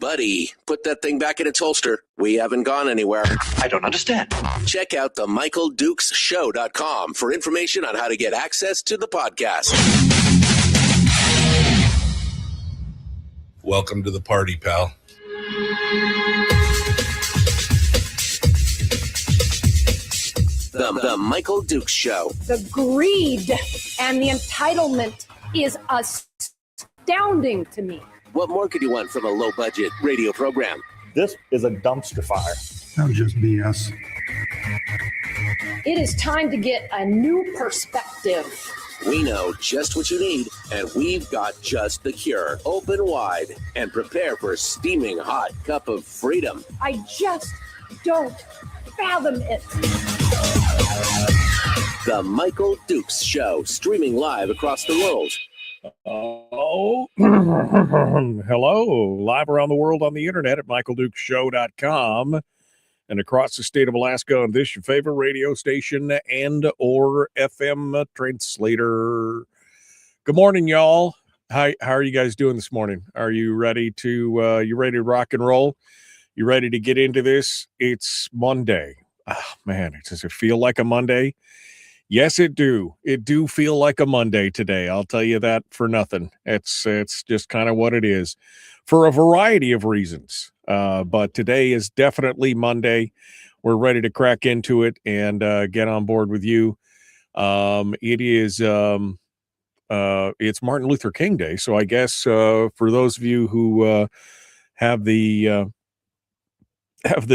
Buddy, put that thing back in its holster. We haven't gone anywhere. I don't understand. Check out the MichaelDukesShow.com for information on how to get access to the podcast. Welcome to the party, pal. The Michael Dukes Show. The greed and the entitlement is astounding to me. What more could you want from a low-budget radio program? This is a dumpster fire. That was just BS. It is time to get a new perspective. We know just what you need, and we've got just the cure. Open wide and prepare for a steaming hot cup of freedom. I just don't fathom it. The Michael Dukes Show, streaming live across the world. Oh, hello, live around the world on the internet at michaeldukeshow.com and across the state of Alaska on this, your favorite radio station and or FM translator. Good morning, y'all. How are you guys doing this morning? Are you ready to rock and roll? You ready to get into this? It's Monday. Oh, man, does it feel like a Monday? Yes, it do. It do feel like a Monday today. I'll tell you that for nothing. It's just kind of what it is for a variety of reasons. But today is definitely Monday. We're ready to crack into it and get on board with you. It's Martin Luther King Day. So I guess for those of you who have the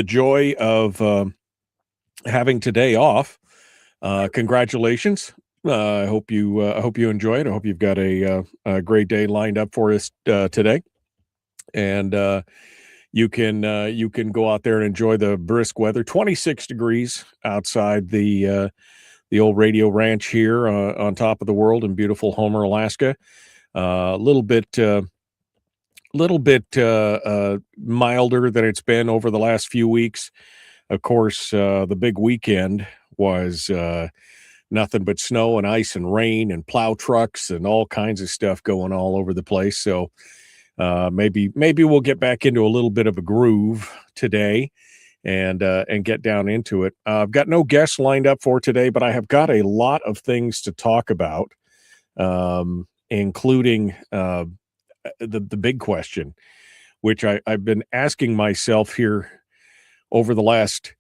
joy of having today off, congratulations. I hope you enjoy it. I hope you've got a great day lined up for us today, and you can go out there and enjoy the brisk weather. 26 degrees outside the old radio ranch here on top of the world in beautiful Homer, Alaska. A little bit milder than it's been over the last few weeks. Of course, the big weekend was nothing but snow and ice and rain and plow trucks and all kinds of stuff going all over the place. So maybe we'll get back into a little bit of a groove today and get down into it. I've got no guests lined up for today, but I have got a lot of things to talk about, including the big question, which I've been asking myself here over the last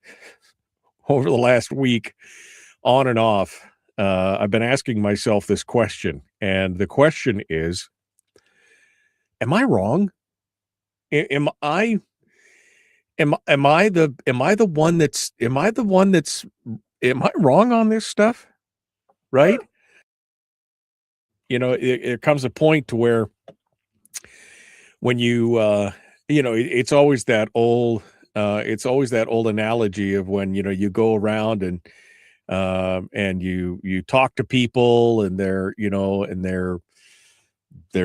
week, on and off. I've been asking myself this question, and the question is, am I wrong? Am I wrong on this stuff? Right? You know, it comes a point to where when it's always that old analogy of when, you go around and you talk to people and they're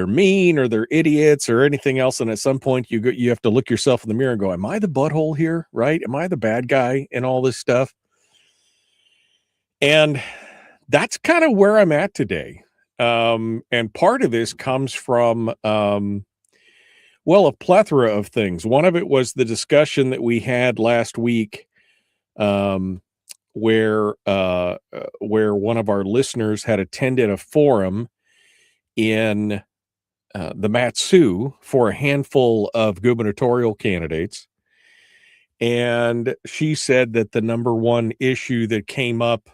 mean or they're idiots or anything else. And at some point you have to look yourself in the mirror and go, am I the butthole here? Right? Am I the bad guy in all this stuff? And that's kind of where I'm at today. And part of this comes from, a plethora of things. One of it was the discussion that we had last week, where one of our listeners had attended a forum in the Mat-Su for a handful of gubernatorial candidates. And she said that the number one issue that came up,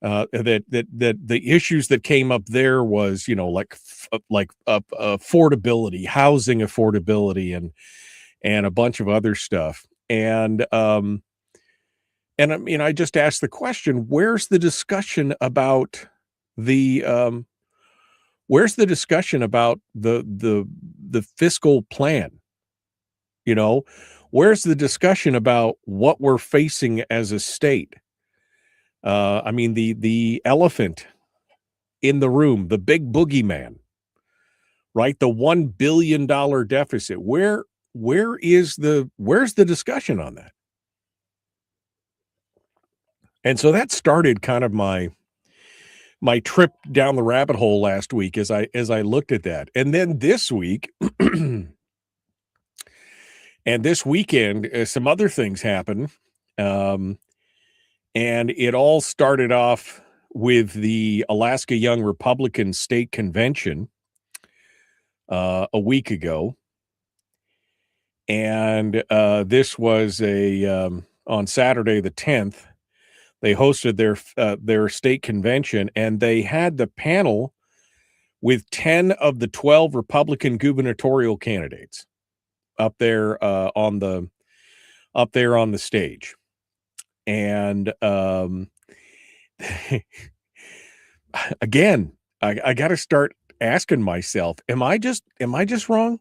that the issues that came up there was, affordability, housing affordability, and a bunch of other stuff. And I mean, I just asked the question, where's the discussion about the fiscal plan? Where's the discussion about what we're facing as a state? I mean, the elephant in the room, the big boogeyman, right? The $1 billion deficit. Where's the discussion on that? And so that started kind of my trip down the rabbit hole last week as I looked at that. And then this week, And this weekend, some other things happened. And it all started off with the Alaska Young Republican State Convention a week ago. And this was on Saturday the 10th. They hosted their state convention, and they had the panel with 10 of the 12 Republican gubernatorial candidates up there on the stage. And again, I got to start asking myself, am I just wrong?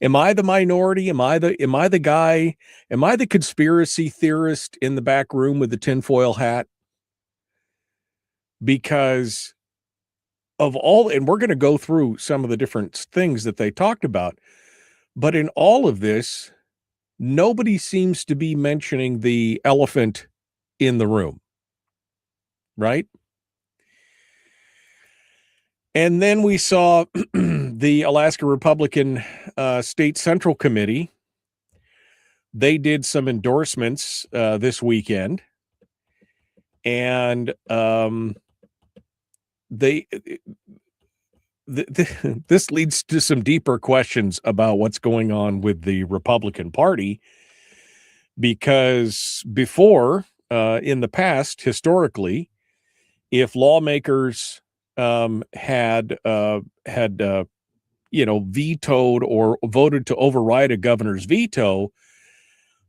Am I the minority? Am I the guy? Am I the conspiracy theorist in the back room with the tinfoil hat? Because of all, and we're going to go through some of the different things that they talked about, but in all of this, nobody seems to be mentioning the elephant in the room, right? And then we saw the Alaska Republican State Central Committee. They did some endorsements this weekend, and this leads to some deeper questions about what's going on with the Republican Party, because before, in the past, historically, if lawmakers had vetoed or voted to override a governor's veto,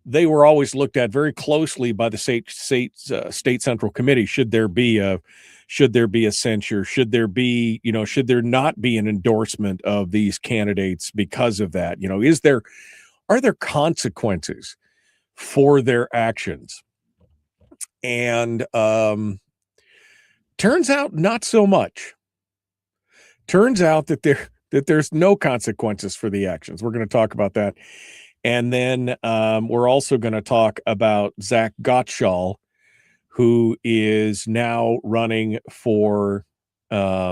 they were always looked at very closely by the state central committee. Should there be a censure? Should there not be an endorsement of these candidates because of that? Are there consequences for their actions? And turns out not so much. Turns out that there's no consequences for the actions. We're going to talk about that. And then we're also going to talk about Zach Gottschall, who is now running for the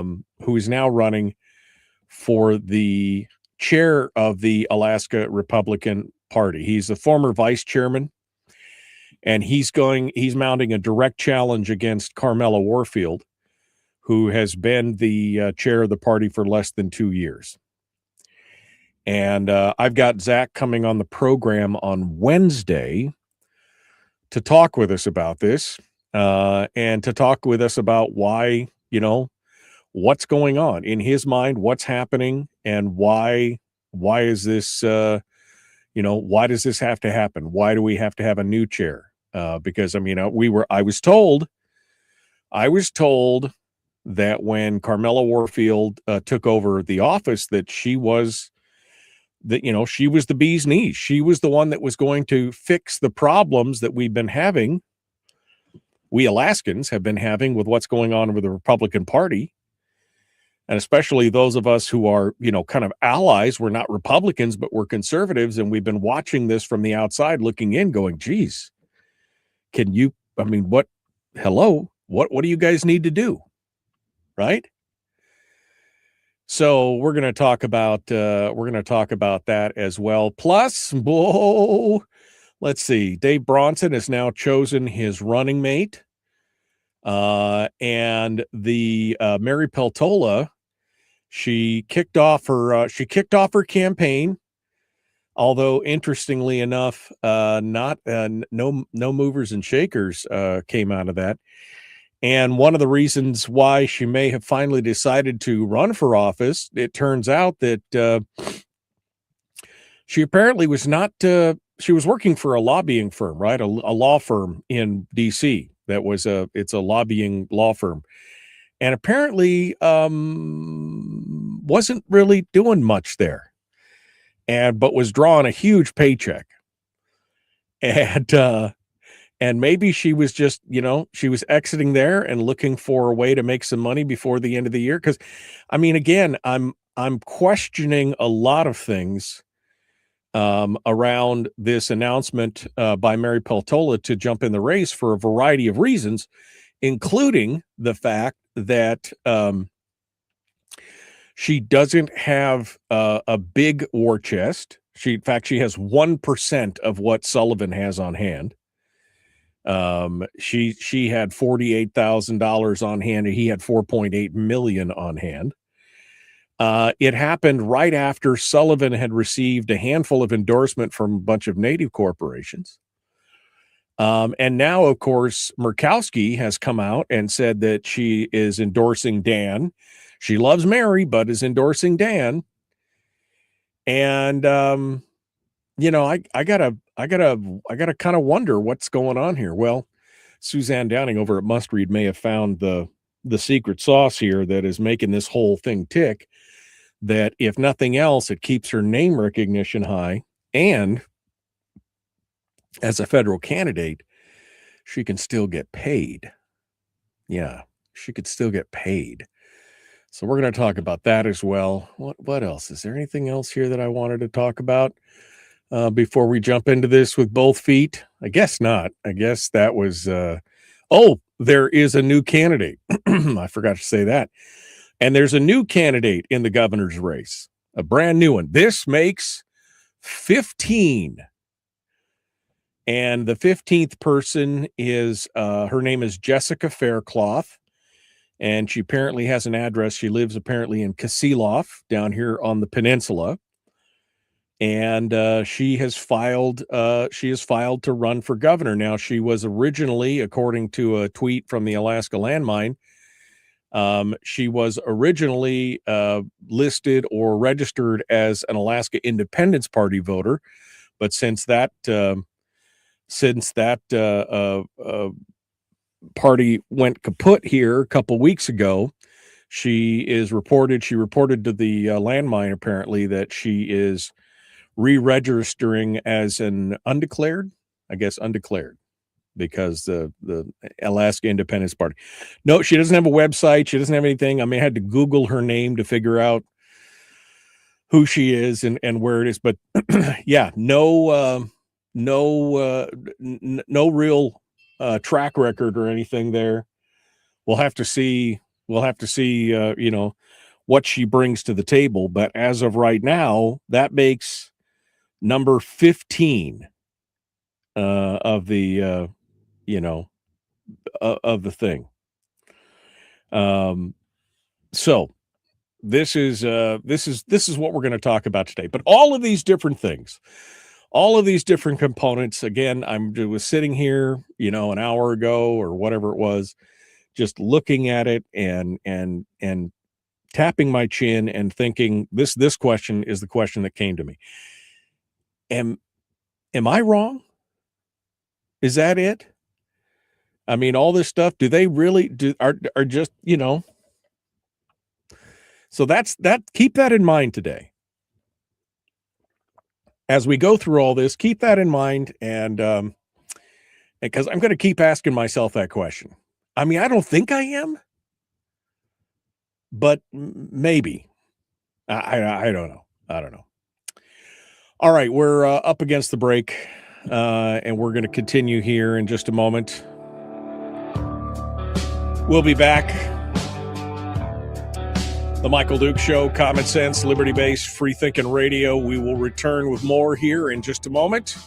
chair of the Alaska Republican Party. He's the former vice chairman, and he's mounting a direct challenge against Carmela Warfield, who has been the chair of the party for less than 2 years. And I've got Zach coming on the program on Wednesday to talk with us about this and to talk with us about why, what's going on in his mind, what's happening, and why is this, why does this have to happen? Why do we have to have a new chair? Because I was told that when Carmela Warfield took over the office, that she was the bee's knees. She was the one that was going to fix the problems that we Alaskans have been having with what's going on with the Republican Party. And especially those of us who are, kind of allies. We're not Republicans, but we're conservatives. And we've been watching this from the outside looking in going, geez, what do you guys need to do? Right? So we're going to talk about that as well. Plus, let's see. Dave Bronson has now chosen his running mate, and the Mary Peltola. She kicked off her campaign. Although interestingly enough, no movers and shakers came out of that. And one of the reasons why she may have finally decided to run for office, it turns out that she apparently was not, she was working for a lobbying firm, right? A law firm in DC. It's a lobbying law firm. And apparently wasn't really doing much there, but was drawing a huge paycheck. And maybe she was just, she was exiting there and looking for a way to make some money before the end of the year. Because, again, I'm questioning a lot of things around this announcement by Mary Peltola to jump in the race for a variety of reasons, including the fact that she doesn't have a big war chest. In fact, she has 1% of what Sullivan has on hand. She had $48,000 on hand, and he had $4.8 million on hand. It happened right after Sullivan had received a handful of endorsement from a bunch of native corporations. And now, of course, Murkowski has come out and said that she is endorsing Dan. She loves Mary, but is endorsing Dan. And, I gotta kind of wonder what's going on here. Well, Suzanne Downing over at Must Read may have found the secret sauce here that is making this whole thing tick, that if nothing else, it keeps her name recognition high. And as a federal candidate, she can still get paid. Yeah, she could still get paid. So we're going to talk about that as well. What else? Is there anything else here that I wanted to talk about before we jump into this with both feet? I guess not. I guess that was, there is a new candidate. I forgot to say that. And there's a new candidate in the governor's race, a brand new one. This makes 15. And the 15th person is, her name is Jessica Faircloth. And she apparently has an address. She lives apparently in Kasilof down here on the peninsula. And she has filed to run for governor. Now, she was originally, according to a tweet from the Alaska Landmine, she was originally listed or registered as an Alaska Independence Party voter. But since that party went kaput here a couple weeks ago, she reported to the Landmine apparently that she is re-registering as an undeclared, because the Alaska Independence Party. No, she doesn't have a website. She doesn't have anything. I mean, I had to Google her name to figure out who she is and where it is. But yeah, no real track record or anything there. We'll have to see what she brings to the table. But as of right now, that makes number 15 of the of the thing. So this is what we're going to talk about today. But all of these different things, all of these different components, again, I was sitting here, an hour ago or whatever it was, just looking at it and tapping my chin and thinking, this question is the question that came to me. Am I wrong? Is that it? I mean, all this stuff, do they really are just, so keep that in mind today. As we go through all this, keep that in mind. And because I'm going to keep asking myself that question. I mean, I don't think I am, but maybe. I don't know. I don't know. All right, we're up against the break, and we're going to continue here in just a moment. We'll be back. The Michael Duke Show, Common Sense, Liberty-Based, Free-Thinking Radio. We will return with more here in just a moment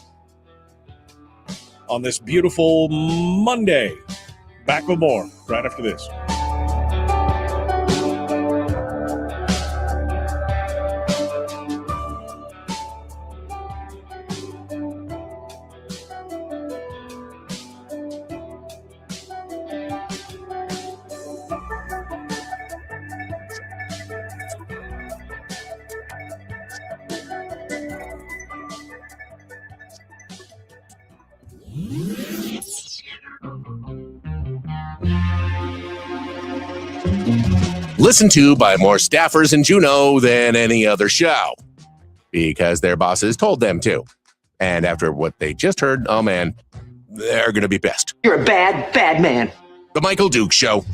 on this beautiful Monday. Back with more right after this. Listened to by more staffers in Juneau than any other show, because their bosses told them to. And after what they just heard, oh man, they're going to be pissed. You're a bad, bad man. The Michael Duke Show.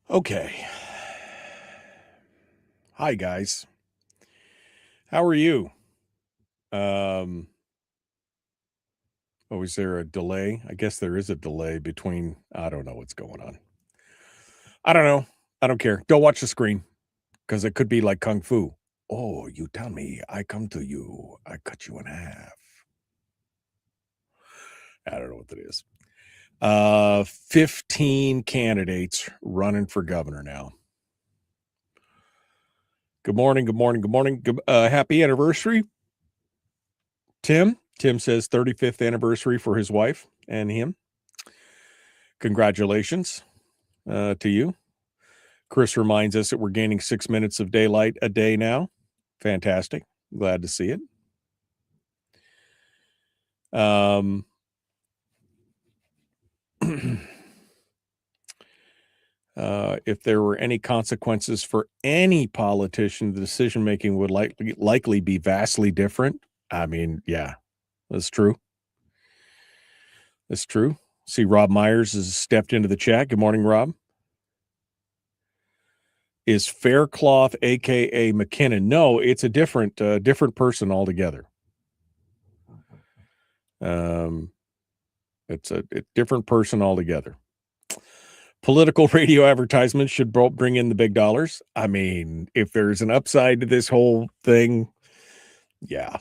Okay. Hi, guys. How are you? Oh, is there a delay? I guess there is a delay between, I don't know what's going on. I don't know. I don't care. Don't watch the screen because it could be like Kung Fu. Oh, you tell me, I come to you, I cut you in half. I don't know what that is. 15 candidates running for governor now. Good morning. Happy anniversary, Tim. Tim says 35th anniversary for his wife and him. Congratulations to you. Chris reminds us that we're gaining 6 minutes of daylight a day now. Fantastic. Glad to see it. If there were any consequences for any politician, the decision-making would likely be vastly different. I mean, yeah, that's true. That's true. See, Rob Myers has stepped into the chat. Good morning, Rob. Is Faircloth, a.k.a. McKinnon? No, it's a different person altogether. It's a different person altogether. Political radio advertisements should bring in the big dollars. I mean, if there's an upside to this whole thing, yeah.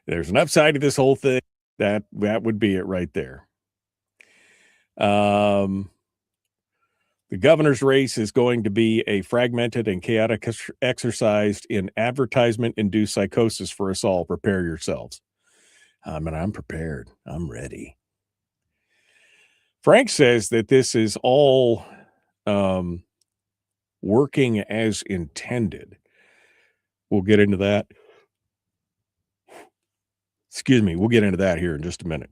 There's an upside to this whole thing, that would be it right there. The governor's race is going to be a fragmented and chaotic exercise in advertisement-induced psychosis for us all. Prepare yourselves. And I'm prepared. I'm ready. Frank says that this is all working as intended. We'll get into that. Excuse me. We'll get into that here in just a minute.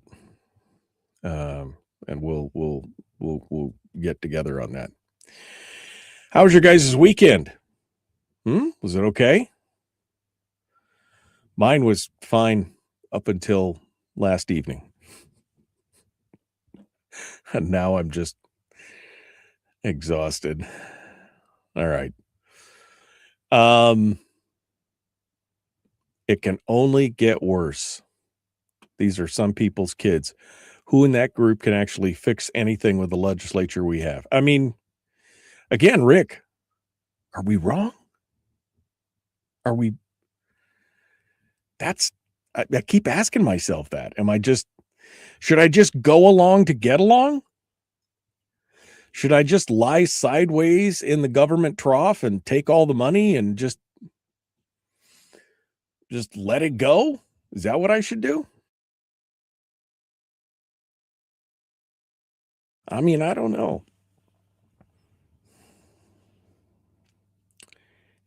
And we'll get together on that. How was your guys' weekend? Was it okay? Mine was fine up until last evening. And now I'm just exhausted. All right. It can only get worse. These are some people's kids. Who in that group can actually fix anything with the legislature we have? I mean, again, Rick, are we wrong? Are we? I keep asking myself that. Should I just go along to get along? Should I just lie sideways in the government trough and take all the money and just let it go? Is that what I should do? I mean, I don't know.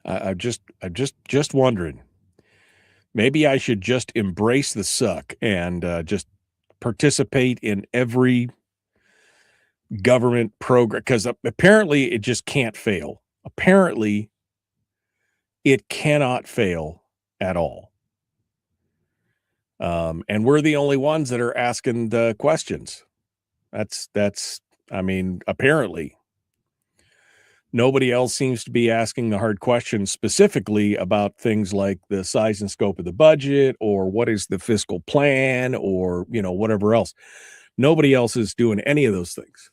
I'm just wondering. Maybe I should just embrace the suck and just participate in every government program, because apparently it just can't fail. Apparently it cannot fail at all. And we're the only ones that are asking the questions. Apparently nobody else seems to be asking the hard questions specifically about things like the size and scope of the budget or what is the fiscal plan or, whatever else. Nobody else is doing any of those things.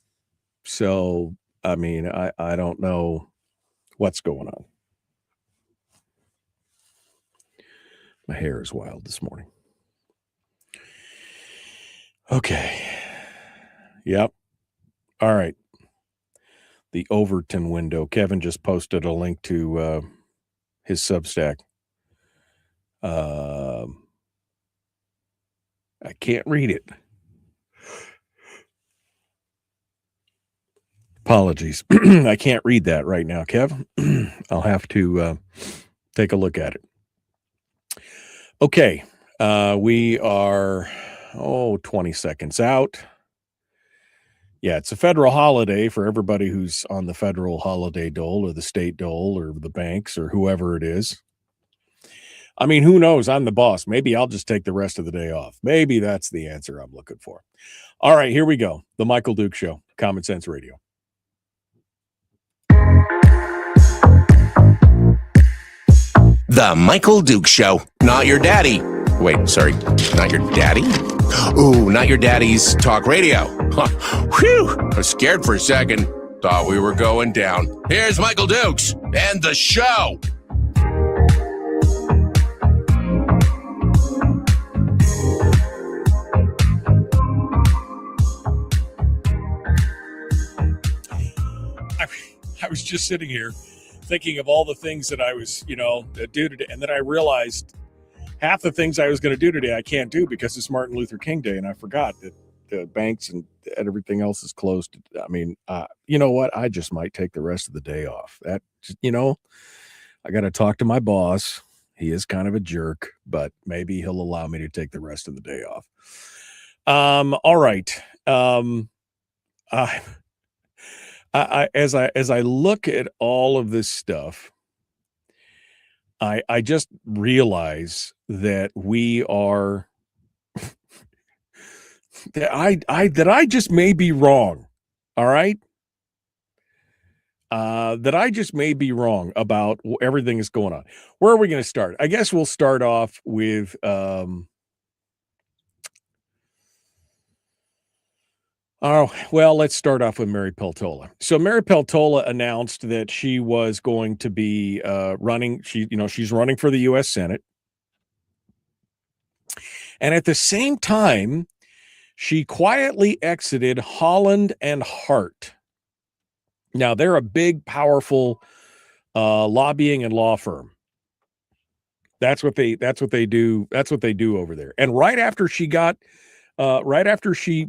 So, I mean, I don't know what's going on. My hair is wild this morning. Okay. Yep. All right. The Overton window. Kevin just posted a link to his Substack. I can't read it. Apologies. I can't read that right now, Kev. I'll have to take a look at it. Okay. We are 20 seconds out. Yeah, it's a federal holiday for everybody who's on the federal holiday dole or the state dole or the banks or whoever it is. I mean, who knows? I'm the boss. Maybe I'll just take the rest of the day off. Maybe that's the answer I'm looking for. All right, here we go. The Michael Duke Show, Common Sense Radio. The Michael Duke Show. Not your daddy. Wait, sorry. Not your daddy? Ooh, not your daddy's talk radio. Whew. I was scared for a second. Thought we were going down. Here's Michael Dukes and the show. I was just sitting here thinking of all the things that I was, do today. And then I realized half the things I was going to do today I can't do because it's Martin Luther King Day. And I forgot that the banks and everything else is closed. I mean, you know what? I just might take the rest of the day off. That, I got to talk to my boss. He is kind of a jerk, but maybe he'll allow me to take the rest of the day off. All right. As I look at all of this stuff, I just realize that we are that I just may be wrong. All right. That I just may be wrong about everything that's going on. Where are we going to start? I guess we'll start off with oh, well, let's start off with Mary Peltola. So Mary Peltola announced that she was going to be running. She's running for the U.S. Senate. And at the same time, she quietly exited Holland and Hart. Now, they're a big, powerful lobbying and law firm. That's what they do. That's what they do over there. And right after she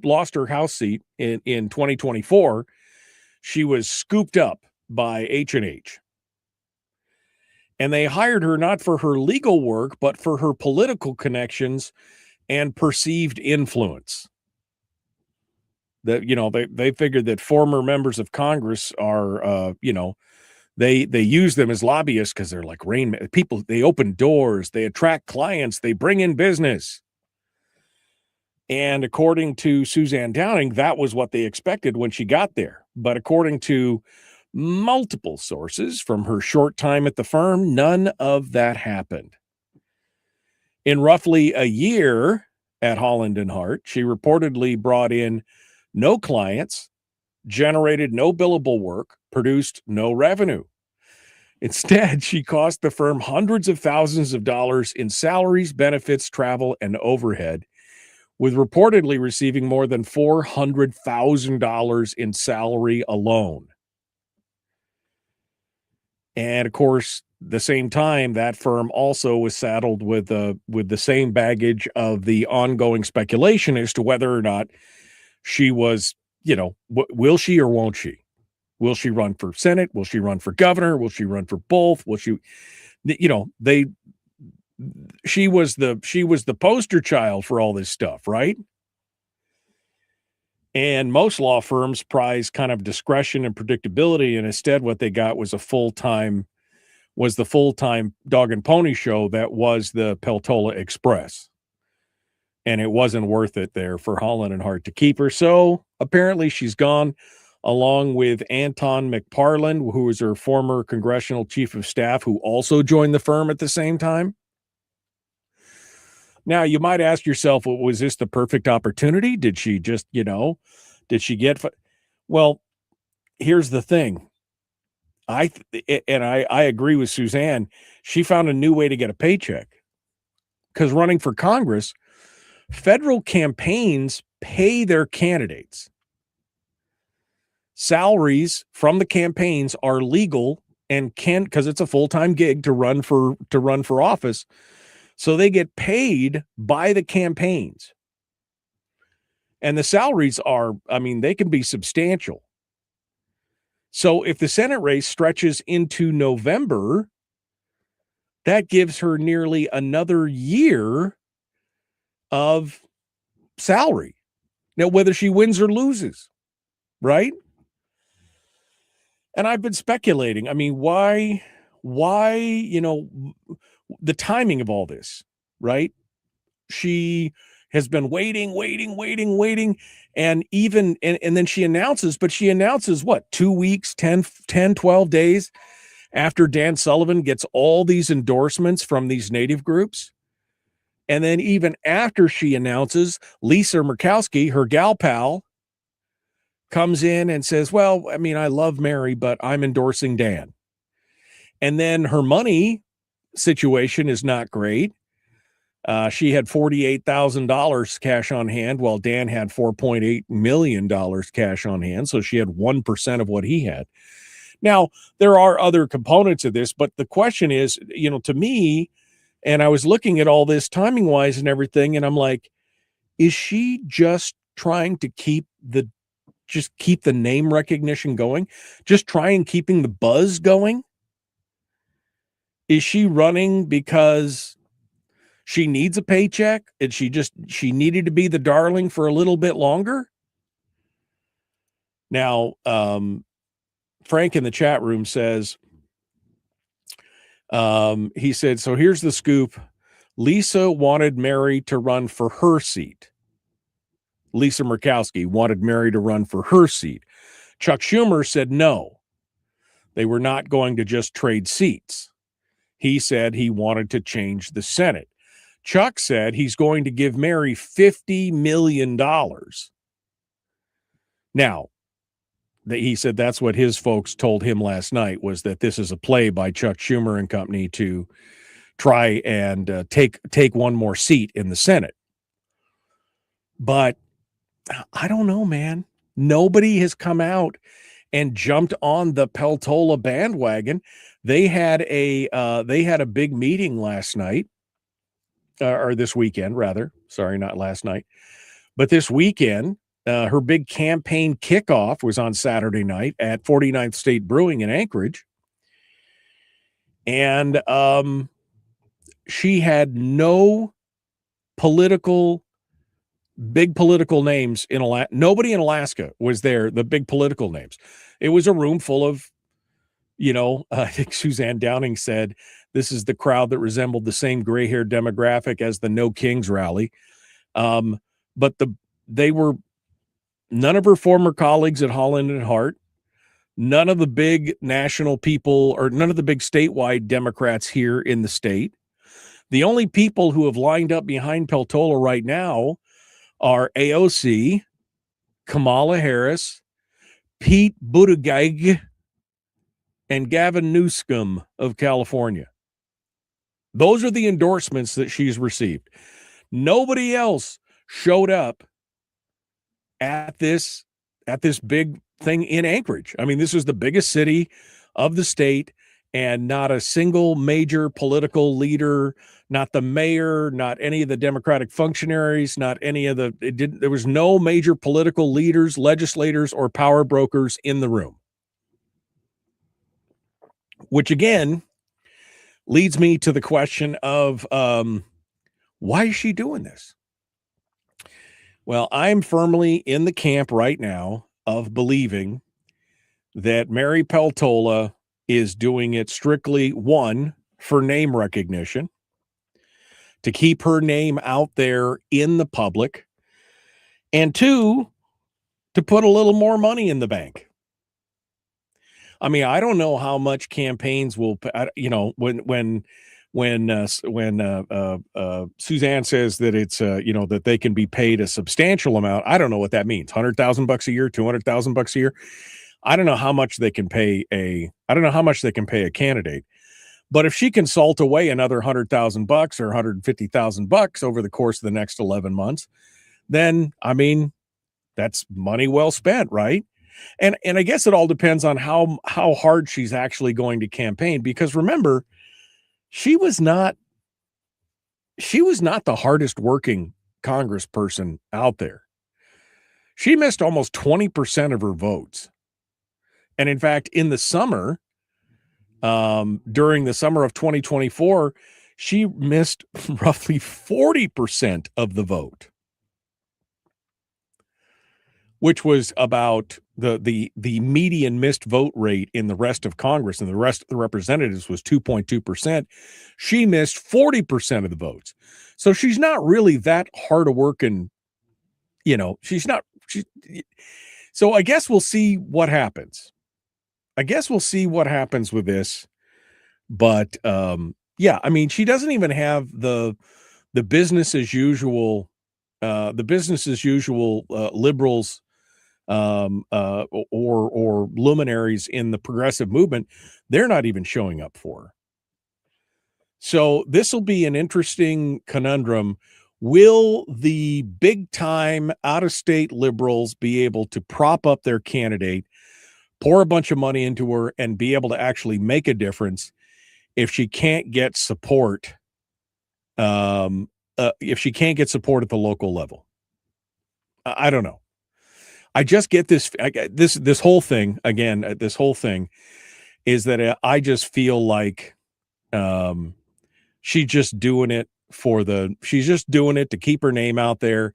lost her House seat in 2024, she was scooped up by H&H. And they hired her not for her legal work, but for her political connections and perceived influence. That, they figured that former members of Congress are, they use them as lobbyists because they're like people. They open doors, they attract clients, they bring in business. And according to Suzanne Downing, that was what they expected when she got there. But according to multiple sources from her short time at the firm, none of that happened. In roughly a year at Holland and Hart, she reportedly brought in no clients, generated no billable work, produced no revenue. Instead, she cost the firm hundreds of thousands of dollars in salaries, benefits, travel, and overhead, with reportedly receiving more than $400,000 in salary alone. And of course, the same time, that firm also was saddled with the same baggage of the ongoing speculation as to whether or not she was, will she or won't she? Will she run for Senate? Will she run for governor? Will she run for both? Will she, she was the poster child for all this stuff, right? And most law firms prize kind of discretion and predictability, and instead what they got was the full-time dog and pony show that was the Peltola Express. And it wasn't worth it there for Holland and Hart to keep her. So apparently she's gone, along with Anton McParland, who was her former congressional chief of staff, who also joined the firm at the same time. Now, you might ask yourself, well, was this the perfect opportunity? Did she just, well, here's the thing. I agree with Suzanne. She found a new way to get a paycheck, because running for Congress, federal campaigns pay their candidates. Salaries from the campaigns are legal and because it's a full-time gig to run for office. So they get paid by the campaigns. And the salaries are, they can be substantial. So if the Senate race stretches into November, that gives her nearly another year of salary. Now, whether she wins or loses, right? And I've been speculating. Why, the timing of all this, right? She has been waiting. And then she announces what, 2 weeks, 10, 12 days after Dan Sullivan gets all these endorsements from these native groups. And then even after she announces, Lisa Murkowski, her gal pal, comes in and says, well, I mean, I love Mary, but I'm endorsing Dan. And then her money situation is not great. She had $48,000 cash on hand, while Dan had $4.8 million cash on hand. So she had 1% of what he had. Now, there are other components of this, but the question is, to me, and I was looking at all this timing wise and everything, and I'm like, is she just trying to keep the name recognition going? Just keeping the buzz going? Is she running because she needs a paycheck and she needed to be the darling for a little bit longer? Now, Frank in the chat room says, he said, so here's the scoop. Lisa wanted Mary to run for her seat. Lisa Murkowski wanted Mary to run for her seat. Chuck Schumer said no. They were not going to just trade seats. He said he wanted to change the Senate. Chuck said he's going to give Mary $50 million. Now, he said that's what his folks told him last night, was that this is a play by Chuck Schumer and company to try and take one more seat in the Senate. But I don't know, man. Nobody has come out and jumped on the Peltola bandwagon. They had a big meeting last night, or this weekend, rather. Sorry, not last night, but this weekend. Her big campaign kickoff was on Saturday night at 49th State Brewing in Anchorage. And she had no big political names in Alaska. Nobody in Alaska was there, the big political names. It was a room full of, I think Suzanne Downing said, this is the crowd that resembled the same gray-haired demographic as the No Kings rally. But they were none of her former colleagues at Holland and Hart, none of the big national people, or none of the big statewide Democrats here in the state. The only people who have lined up behind Peltola right now are AOC, Kamala Harris, Pete Buttigieg, and Gavin Newsom of California. Those are the endorsements that she's received. Nobody else showed up at this big thing in Anchorage. I mean, this is the biggest city of the state, and not a single major political leader, not the mayor, not any of the Democratic functionaries, not any of there was no major political leaders, legislators, or power brokers in the room. Which again leads me to the question of why is she doing this? Well, I'm firmly in the camp right now of believing that Mary Peltola is doing it strictly, one, for name recognition, to keep her name out there in the public, and two, to put a little more money in the bank. I mean, I don't know how much campaigns will, when Suzanne says that it's that they can be paid a substantial amount. I don't know what that means. $100,000 a year, $200,000 a year. I don't know how much they can pay a candidate. But if she can salt away another $100,000 or $150,000 over the course of the next 11 months, then I mean, that's money well spent, right? And I guess it all depends on how hard she's actually going to campaign, because remember, she was not the hardest working congressperson out there. She missed almost 20% of her votes. And in fact, in the summer, during the summer of 2024, she missed roughly 40% of the vote, which was about the median missed vote rate in the rest of Congress, and the rest of the representatives was 2.2%. She missed 40% of the votes. So she's not really that hard a working, so I guess we'll see what happens. I guess we'll see what happens with this. But yeah, I mean, she doesn't even have the business as usual, liberals or luminaries in the progressive movement, they're not even showing up for her. So this will be an interesting conundrum. Will the big time out of state liberals be able to prop up their candidate, pour a bunch of money into her, and be able to actually make a difference if she can't get support? If she can't get support at the local level, I don't know. I just get this whole thing again. This whole thing is that I just feel like she's just doing it she's just doing it to keep her name out there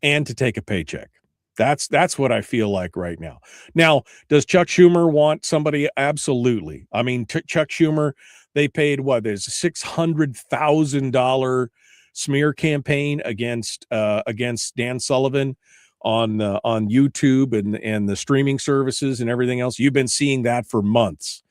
and to take a paycheck. That's what I feel like right now. Now, does Chuck Schumer want somebody? Absolutely. I mean, Chuck Schumer, they paid there's a $600,000 smear campaign against Dan Sullivan on YouTube and the streaming services and everything else. You've been seeing that for months.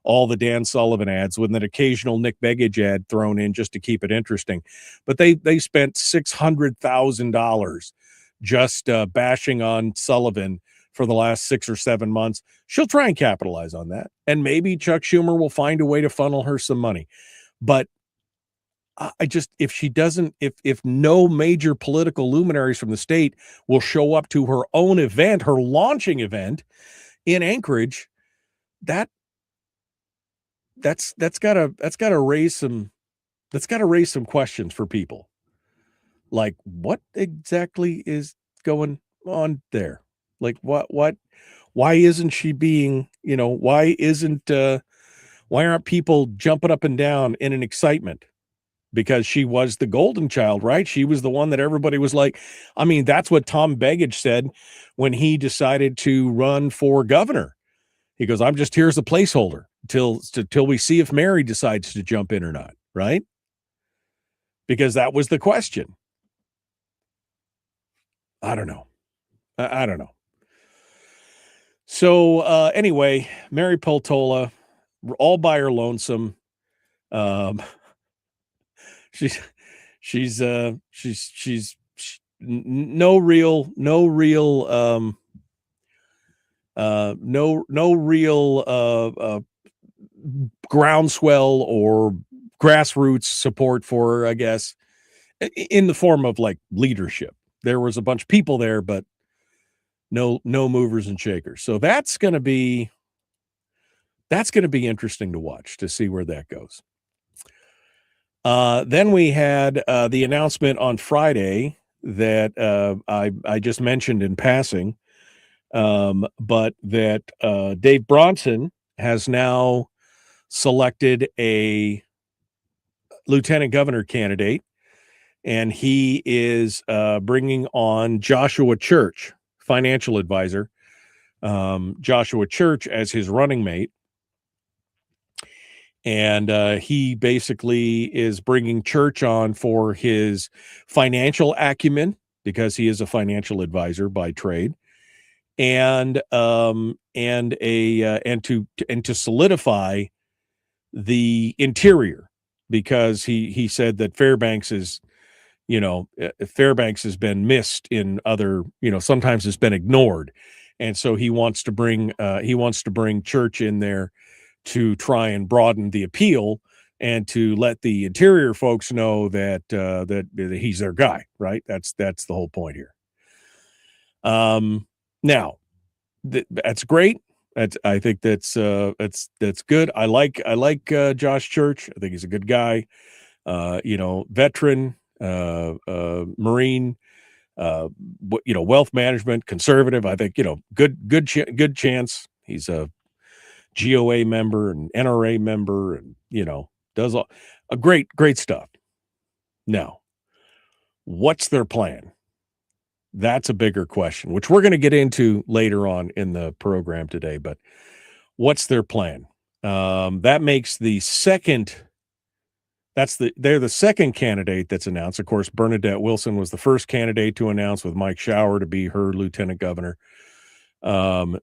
All the Dan Sullivan ads with an occasional Nick Begich ad thrown in just to keep it interesting. But they spent $600,000 just bashing on Sullivan for the last 6 or 7 months. She'll try and capitalize on that. And maybe Chuck Schumer will find a way to funnel her some money. But if no major political luminaries from the state will show up to her own event, her launching event in Anchorage, that's got to raise some questions for people. Like, what exactly is going on there? Like, why isn't she being, why aren't people jumping up and down in an excitement? Because she was the golden child, right? She was the one that everybody was like, I mean, that's what Tom Begich said when he decided to run for governor. He goes, I'm just here as a placeholder till we see if Mary decides to jump in or not, right? Because that was the question. I don't know. I don't know. So anyway, Mary Peltola, all by her lonesome. She's no real groundswell or grassroots support for her, I guess, in the form of like leadership. There was a bunch of people there, but no movers and shakers. So that's going to be interesting to watch, to see where that goes. Then we had the announcement on Friday that I just mentioned in passing, but that Dave Bronson has now selected a lieutenant governor candidate, and he is bringing on Joshua Church, financial advisor, Joshua Church, as his running mate. And he basically is bringing Church on for his financial acumen, because he is a financial advisor by trade, and to solidify the interior, because he said that Fairbanks has been missed in other, sometimes it's been ignored, and so he wants to bring Church in there to try and broaden the appeal and to let the interior folks know that he's their guy, right? That's the whole point here. Now that's great. I think that's good. I like Josh Church. I think he's a good guy. Veteran, Marine, wealth management, conservative. I think, good chance. He's a GOA member and NRA member, and does a great stuff. Now, what's their plan? That's a bigger question, which we're going to get into later on in the program today. But what's their plan? That makes the second. They're the second candidate that's announced. Of course, Bernadette Wilson was the first candidate to announce, with Mike Shower to be her lieutenant governor. So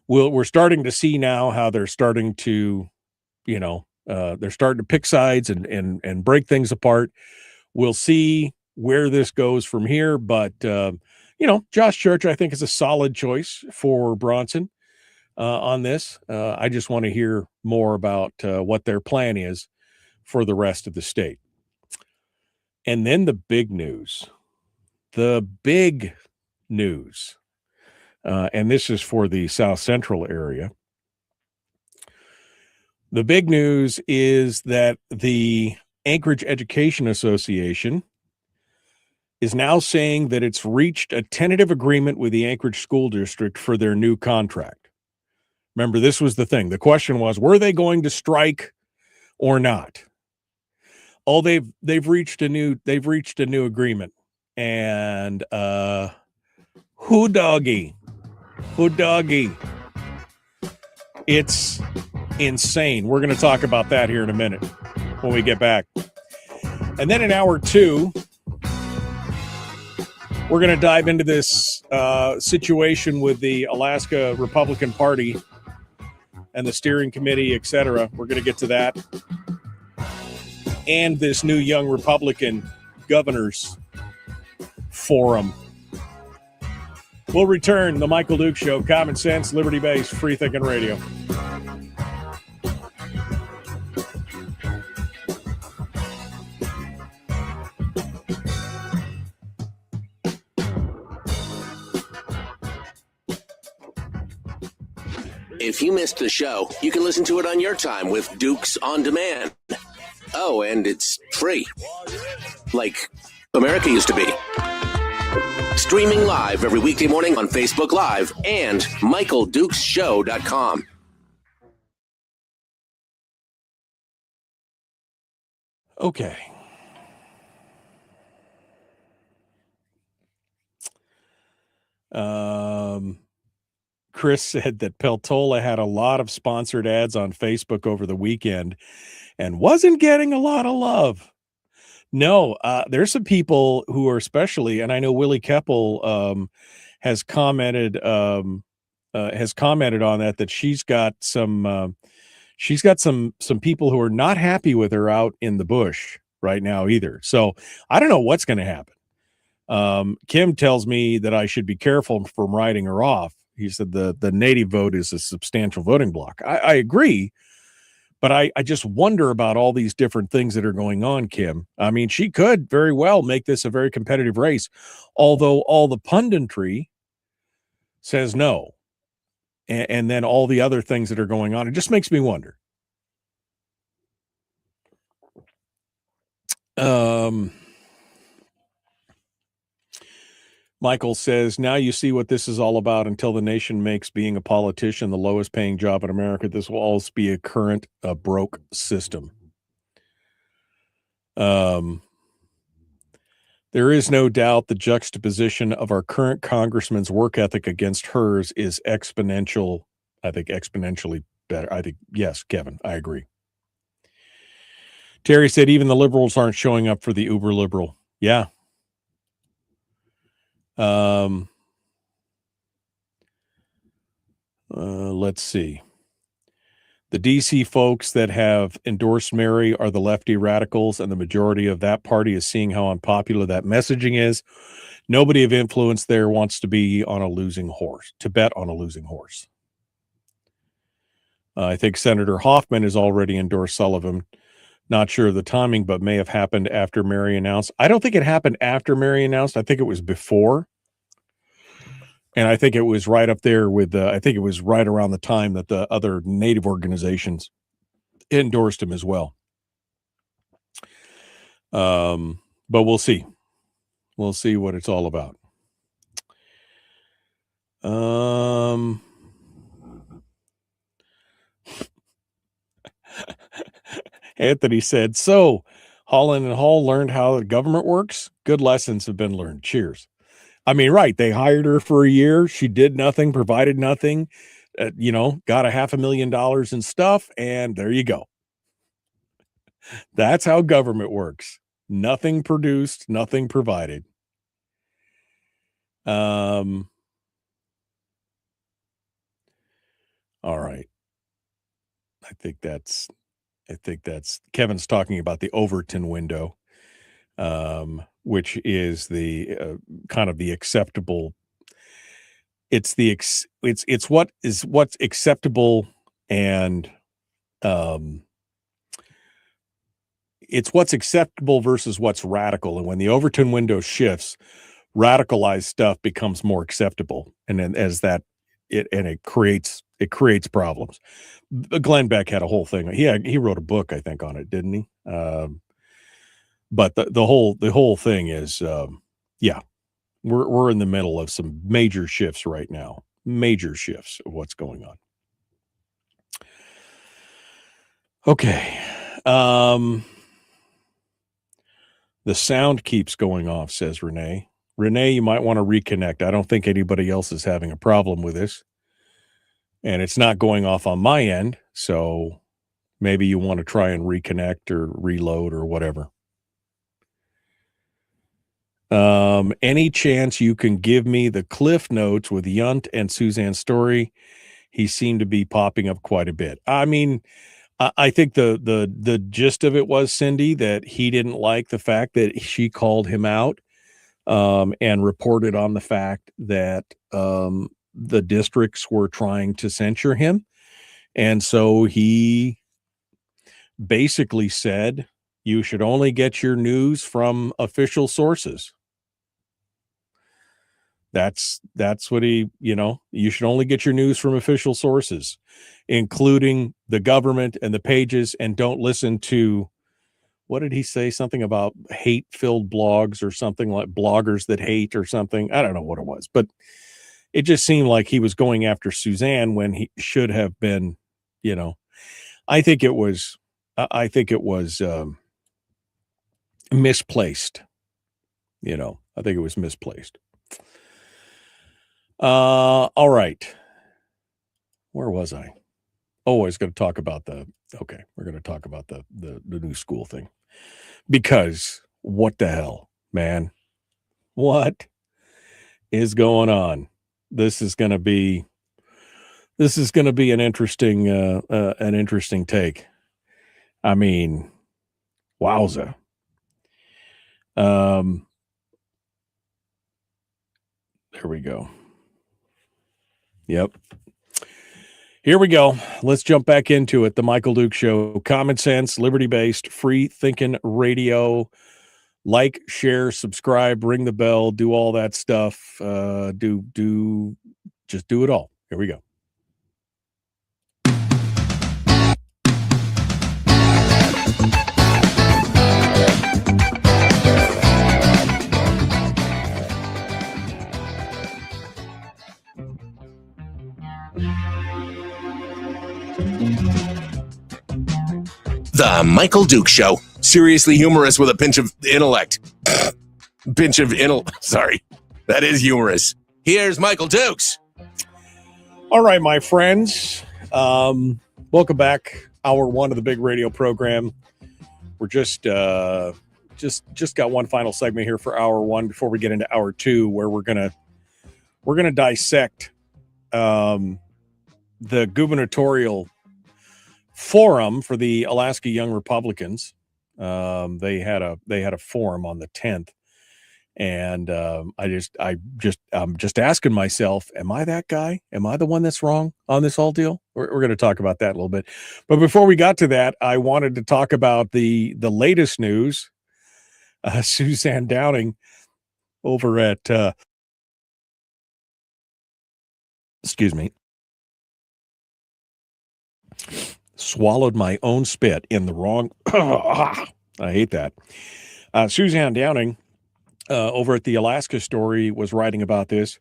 we're starting to see now how they're starting to, they're starting to pick sides and break things apart. We'll see where this goes from here, but Josh Church, I think, is a solid choice for Bronson on this. I just want to hear more about what their plan is for the rest of the state. And then the big news, and this is for the South Central area. The big news is that the Anchorage Education Association is now saying that it's reached a tentative agreement with the Anchorage School District for their new contract. Remember, this was the thing. The question was, were they going to strike or not? Oh, they've reached a new agreement. And who doggy. It's insane. We're going to talk about that here in a minute when we get back. And then in hour 2, we're going to dive into this situation with the Alaska Republican Party and the steering committee, etc. We're going to get to that. And this new Young Republican Governors Forum. We'll return. The Michael Duke Show, common sense, liberty-based, free-thinking radio. If you missed the show, you can listen to it on your time with Dukes on Demand. Oh, and it's free. Like America used to be. Streaming live every weekday morning on Facebook Live and MichaelDukesShow.com. Okay. Chris said that Peltola had a lot of sponsored ads on Facebook over the weekend and wasn't getting a lot of love. No, there's some people who are especially, and I know Willie Keppel has commented on that she's got some people who are not happy with her out in the bush right now either. So I don't know what's going to happen. Kim tells me that I should be careful from writing her off. He said the native vote is a substantial voting block. I agree. But I just wonder about all these different things that are going on, Kim. I mean, she could very well make this a very competitive race, although all the punditry says no. And then all the other things that are going on, it just makes me wonder. Michael says, now you see what this is all about. Until the nation makes being a politician the lowest paying job in America, this will always be a broke system. There is no doubt the juxtaposition of our current congressman's work ethic against hers is exponentially better. I think, yes, Kevin, I agree. Terry said, even the liberals aren't showing up for the uber liberal. Yeah. Let's see. The DC folks that have endorsed Mary are the lefty radicals, and the majority of that party is seeing how unpopular that messaging is. Nobody of influence there wants to bet on a losing horse. I think Senator Hoffman has already endorsed Sullivan. Not sure of the timing, but may have happened after Mary announced. I don't think it happened after Mary announced. I think it was before. And I think it was right up there with, I think it was right around the time that the other Native organizations endorsed him as well. But we'll see. We'll see what it's all about. Anthony said, so Holland and Hall learned how the government works. Good lessons have been learned. Cheers. I mean, right. They hired her for a year. She did nothing, provided nothing, got $500,000 in stuff. And there you go. That's how government works. Nothing produced, nothing provided. All right. I think that's Kevin's talking about the Overton window. which is the kind of the acceptable. It's what's acceptable, and it's what's acceptable versus what's radical. And when the Overton window shifts, radicalized stuff becomes more acceptable, and then it creates problems. Glenn Beck had a whole thing. He wrote a book, I think, on it, didn't he? But the whole thing is, we're in the middle of some major shifts right now. Major shifts of what's going on. Okay. The sound keeps going off, says Renee. Renee, you might want to reconnect. I don't think anybody else is having a problem with this. And it's not going off on my end, so maybe you want to try and reconnect or reload or whatever. Any chance you can give me the Cliff Notes with Yunt and Suzanne's story? He seemed to be popping up quite a bit. I mean, I think the gist of it was, Cindy, that he didn't like the fact that she called him out and reported on the fact that the districts were trying to censure him. And so he basically said, you should only get your news from official sources. That's what you should only get your news from official sources, including the government and the pages, and don't listen to, what did he say? Something about hate-filled blogs or something, like bloggers that hate or something. I don't know what it was, but it just seemed like he was going after Suzanne when he should have been, I think it was misplaced. I think it was misplaced. All right. Where was I? Oh, I was going to talk about we're going to talk about the new school thing, because what the hell, man? What is going on? This is going to be an interesting take. I mean, wowza. There we go. Yep. Here we go. Let's jump back into it. The Michael Duke Show. Common sense, liberty-based, free-thinking radio. Like, share, subscribe, ring the bell, do all that stuff. Just do it all. Here we go. The Michael Duke Show. Seriously humorous with a pinch of intellect. Sorry. That is humorous. Here's Michael Dukes. All right, my friends. Welcome back. Hour one of the big radio program. We're just got one final segment here for hour one before we get into hour two, where we're gonna dissect the gubernatorial forum for the Alaska Young Republicans. They had a forum on the 10th, and I'm just asking myself, am I that guy? Am I the one that's wrong on this whole deal? We're going to talk about that a little bit, but before we got to that, I wanted to talk about the latest news. Suzanne Downing over at excuse me. Swallowed my own spit in the wrong. I hate that. Suzanne Downing over at the Alaska Story was writing about this.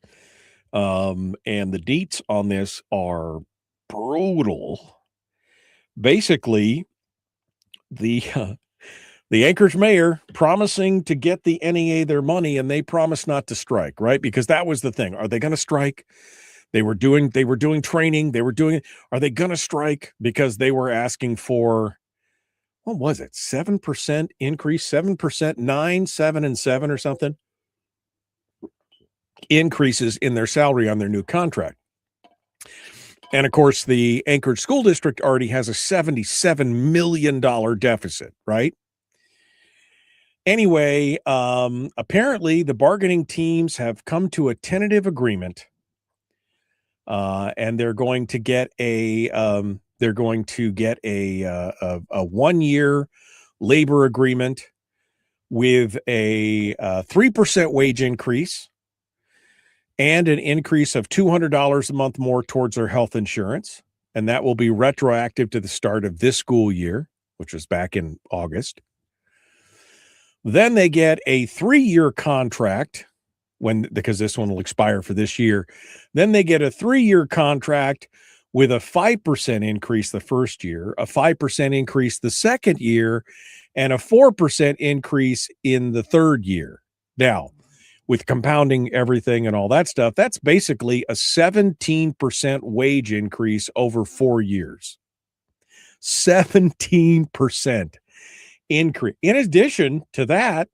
And the deets on this are brutal. Basically, the Anchorage mayor promising to get the NEA their money, and they promised not to strike, right? Because that was the thing. Are they going to strike? They were doing training. Are they going to strike? Because they were asking for, what was it? 7% increase, 7%, 9, 7, and 7 or something increases in their salary on their new contract. And of course, the Anchorage School District already has a $77 million deficit, right? Anyway, apparently the bargaining teams have come to a tentative agreement, and they're going to get a 1-year labor agreement with a 3% wage increase and an increase of $200 a month more towards their health insurance. And that will be retroactive to the start of this school year, which was back in August. Then they get a 3-year contract because this one will expire for this year. Then they get a 3-year contract with a 5% increase the first year, a 5% increase the second year, and a 4% increase in the third year. Now, with compounding everything and all that stuff, that's basically a 17% wage increase over 4 years. 17% increase. In addition to that,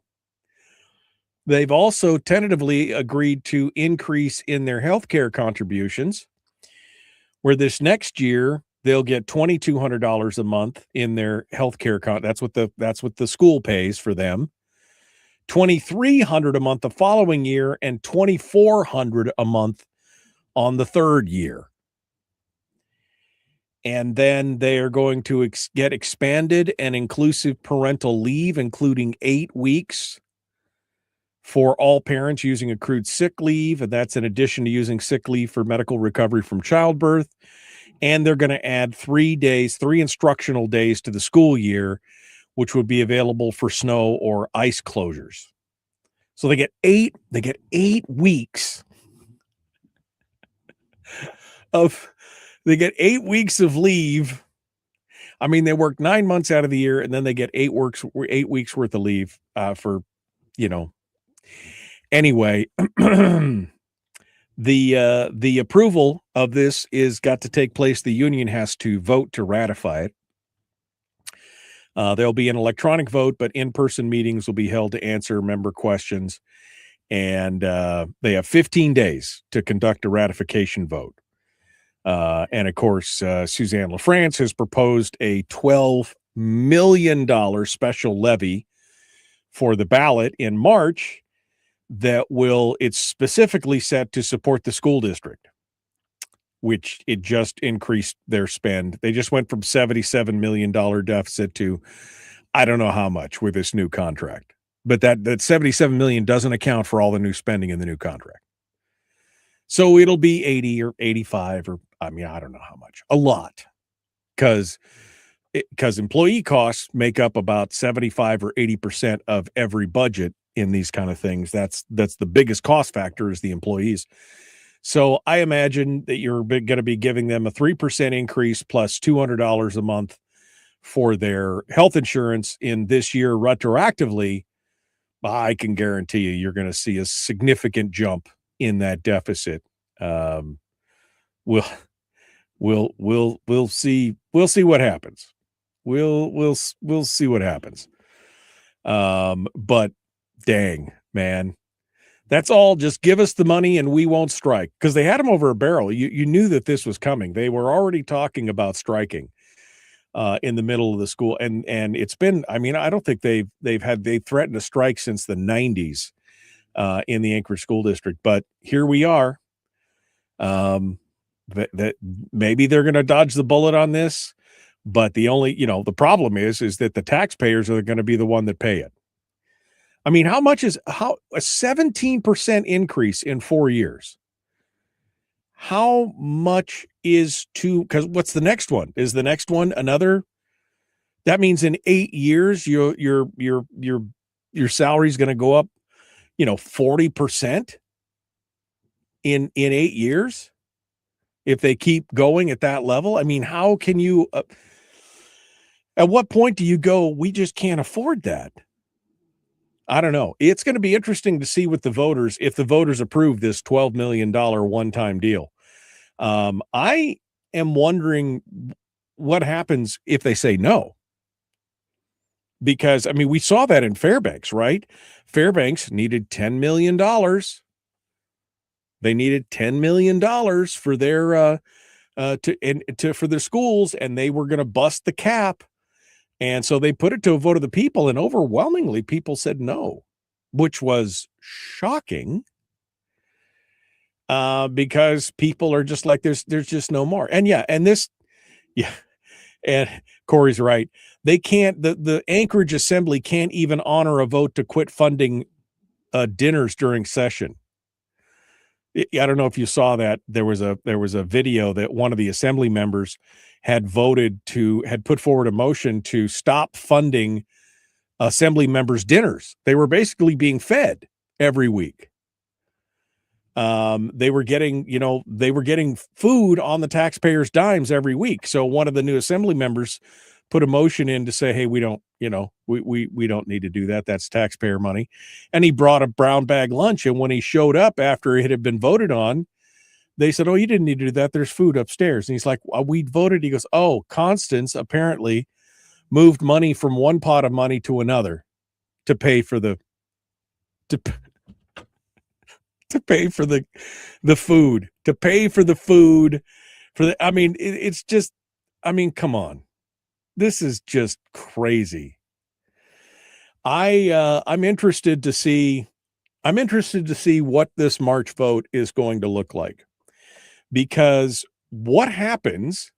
they've also tentatively agreed to increase in their healthcare contributions, where this next year they'll get $2,200 a month in their healthcare. That's what the school pays for them. $2,300 a month the following year, and $2,400 a month on the third year. And then they are going to get expanded and inclusive parental leave, including 8 weeks for all parents using accrued sick leave. And that's in addition to using sick leave for medical recovery from childbirth. And they're going to add 3 instructional days to the school year, which would be available for snow or ice closures. So they get 8 weeks of leave. I mean, they work 9 months out of the year, and then they get 8 weeks worth of leave for, anyway. The approval of this is got to take place. The union has to vote to ratify it. There'll be an electronic vote, but in-person meetings will be held to answer member questions. And they have 15 days to conduct a ratification vote. And of course, Suzanne LaFrance has proposed a $12 million special levy for the ballot in March it's specifically set to support the school district, which it just increased their spend. They just went from $77 million deficit to I don't know how much with this new contract. But that $77 million doesn't account for all the new spending in the new contract. So it'll be 80 or 85 or I don't know how much. A lot. Because employee costs make up about 75 or 80% of every budget in these kind of things. That's the biggest cost factor is the employees. So I imagine that you're going to be giving them a 3% increase plus $200 a month for their health insurance in this year retroactively. I can guarantee you're going to see a significant jump in that deficit. We'll see what happens. We'll see what happens. But dang, man, that's all. Just give us the money and we won't strike, because they had them over a barrel. You knew that this was coming. They were already talking about striking in the middle of the school. And it's been, I don't think they've threatened to strike since the 90s in the Anchorage School District. But here we are. That maybe they're going to dodge the bullet on this, but the only, the problem is that the taxpayers are going to be the one that pay it. How much is a 17% increase in 4 years? How much is because what's the next one? Is the next one another? That means in 8 years, your salary is going to go up, 40% in 8 years. If they keep going at that level, how can you, at what point do you go, we just can't afford that? I don't know. It's going to be interesting to see with the voters, if the voters approve this $12 million one-time deal. I am wondering what happens if they say no. Because, we saw that in Fairbanks, right? Fairbanks needed $10 million. They needed $10 million for their for their schools, and they were going to bust the cap. And so they put it to a vote of the people, and overwhelmingly people said no, which was shocking. Because people are just like, there's just no more. And and Corey's right. They can't, the Anchorage Assembly can't even honor a vote to quit funding dinners during session. I don't know if you saw that. There was a video that one of the assembly members had put forward a motion to stop funding assembly members' dinners. They were basically being fed every week. They were getting food on the taxpayers' dimes every week. So one of the new assembly members put a motion in to say, hey, we don't need to do that. That's taxpayer money. And he brought a brown bag lunch. And when he showed up after it had been voted on, they said, oh, you didn't need to do that. There's food upstairs. And he's like, well, we voted. He goes, oh, Constance apparently moved money from one pot of money to another to pay for the food, it's just, come on. This is just crazy. I'm interested to see what this March vote is going to look like, because what happens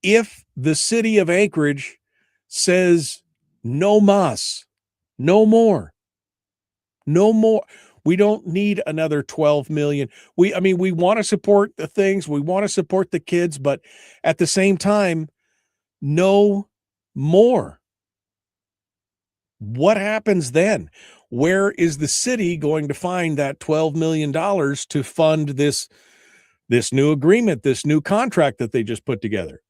if the city of Anchorage says no mas, no more. We don't need another 12 million. We want to support the things. We want to support the kids, but at the same time, no more. What happens then? Where is the city going to find that $12 million to fund this new agreement, this new contract that they just put together?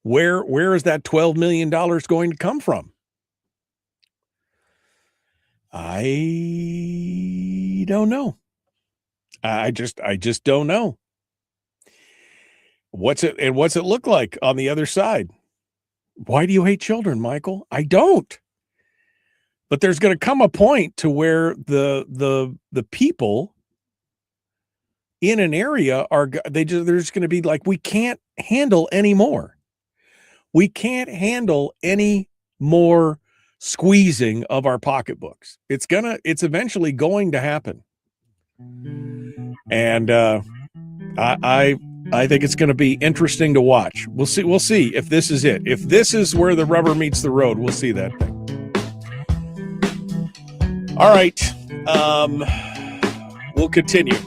Where is that $12 million going to come from? I don't know. I just don't know. What's it look like on the other side? Why do you hate children, Michael? I don't. But there's going to come a point to where the people in an area they're just going to be like, we can't handle anymore. We can't handle any more squeezing of our pocketbooks. It's eventually going to happen. And I think it's going to be interesting to watch. We'll see if this is it. If this is where the rubber meets the road, we'll see that thing. All right. We'll continue.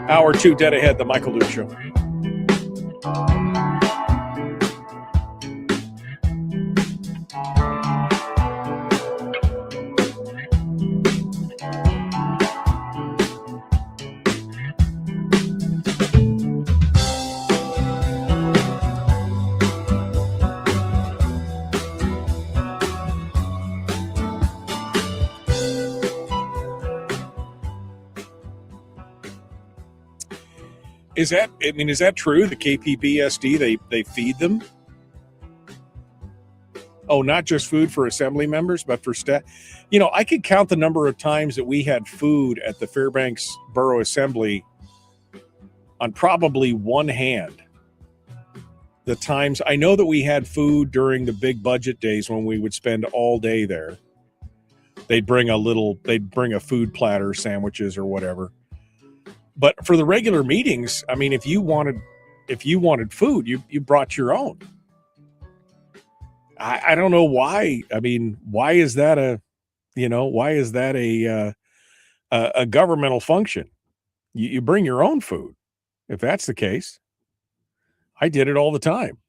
Hour 2 dead ahead, the Michael Luke Show. Is that true? The KPBSD, they feed them? Oh, not just food for assembly members, but for staff. I could count the number of times that we had food at the Fairbanks Borough Assembly on probably one hand. The times I know that we had food during the big budget days when we would spend all day there. They'd bring a food platter, sandwiches or whatever. But for the regular meetings, if you wanted food, you brought your own. I don't know why. Why is that a governmental function? You bring your own food. If that's the case, I did it all the time.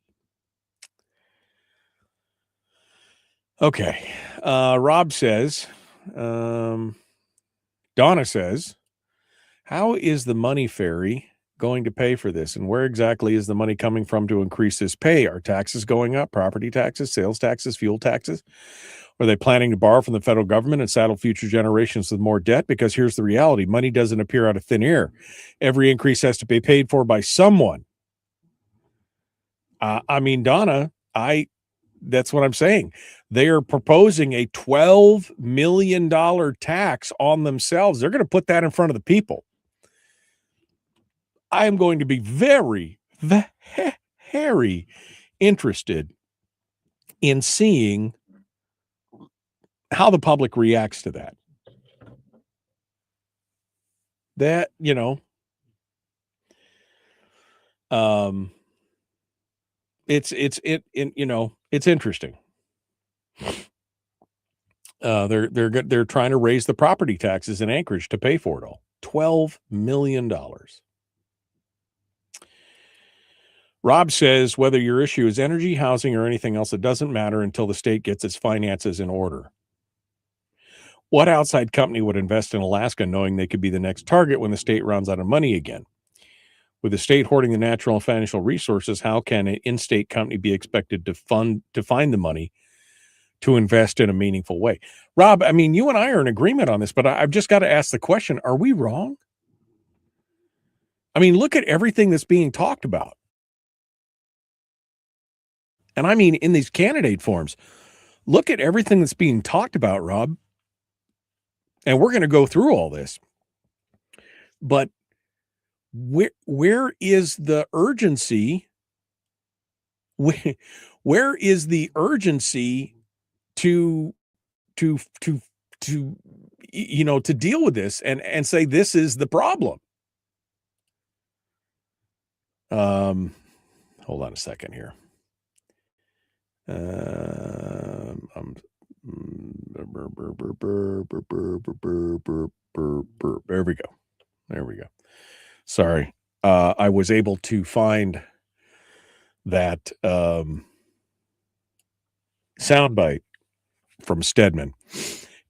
Okay. Rob says, Donna says, how is the money fairy going to pay for this? And where exactly is the money coming from to increase this pay? Are taxes going up? Property taxes, sales taxes, fuel taxes? Are they planning to borrow from the federal government and saddle future generations with more debt? Because here's the reality. Money doesn't appear out of thin air. Every increase has to be paid for by someone. Donna, that's what I'm saying. They are proposing a $12 million tax on themselves. They're going to put that in front of the people. I am going to be very, very interested in seeing how the public reacts to that. That, it's interesting. They're trying to raise the property taxes in Anchorage to pay for it all. $12 million. Rob says, whether your issue is energy, housing, or anything else, it doesn't matter until the state gets its finances in order. What outside company would invest in Alaska knowing they could be the next target when the state runs out of money again? With the state hoarding the natural and financial resources, how can an in-state company be expected to find the money to invest in a meaningful way? Rob, I mean, you and I are in agreement on this, but I've just got to ask the question, are we wrong? I mean, look at everything that's being talked about. And I mean, in these candidate forms, look at everything that's being talked about, Rob. And we're going to go through all this. But where is the urgency? Where is the urgency to deal with this and say this is the problem? Hold on a second here. There we go. Sorry. I was able to find that soundbite from Stedman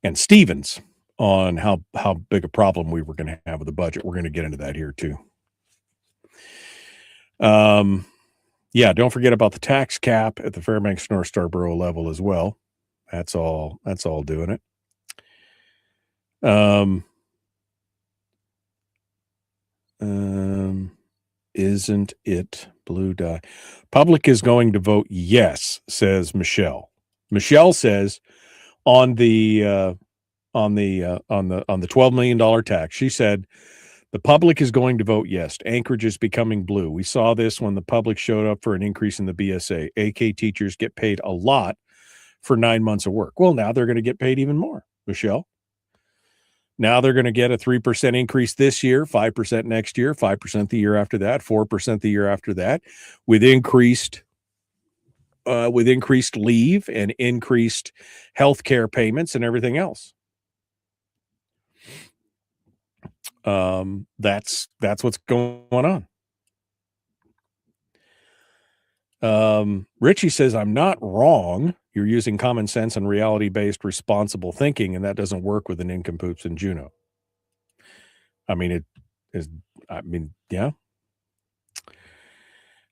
and Stevens on how big a problem we were going to have with the budget. We're going to get into that here too. Yeah, don't forget about the tax cap at the Fairbanks North Star Borough level as well. That's all doing it. Isn't it blue dye? Public is going to vote yes, says Michelle. Michelle says on the $12 million tax, she said the public is going to vote yes. Anchorage is becoming blue. We saw this when the public showed up for an increase in the BSA. AK teachers get paid a lot for 9 months of work. Well, now they're going to get paid even more, Michelle. Now they're going to get a 3% increase this year, 5% next year, 5% the year after that, 4% the year after that, with increased leave and increased health care payments and everything else. That's what's going on. Richie says, I'm not wrong. You're using common sense and reality-based responsible thinking, and that doesn't work with an nincompoops in Juneau. I mean, yeah.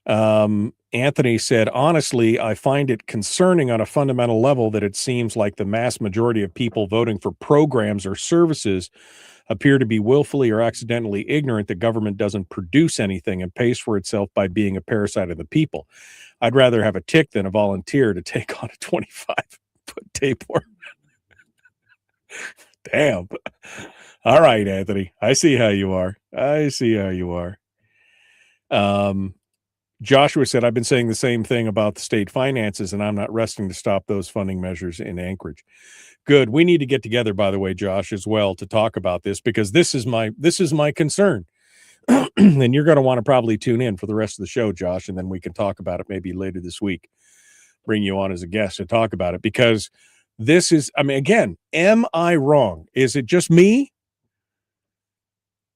Anthony said, honestly, I find it concerning on a fundamental level that it seems like the mass majority of people voting for programs or services appear to be willfully or accidentally ignorant that government doesn't produce anything and pays for itself by being a parasite of the people. I'd rather have a tick than a volunteer to take on a 25-foot tapeworm. Damn. All right, Anthony. I see how you are. Joshua said, I've been saying the same thing about the state finances, and I'm not resting to stop those funding measures in Anchorage. Good. We need to get together, by the way, Josh, as well, to talk about this, because this is my concern. And you're going to want to probably tune in for the rest of the show, Josh, and then we can talk about it maybe later this week. Bring you on as a guest to talk about it, because this is, I mean, again, am I wrong? Is it just me?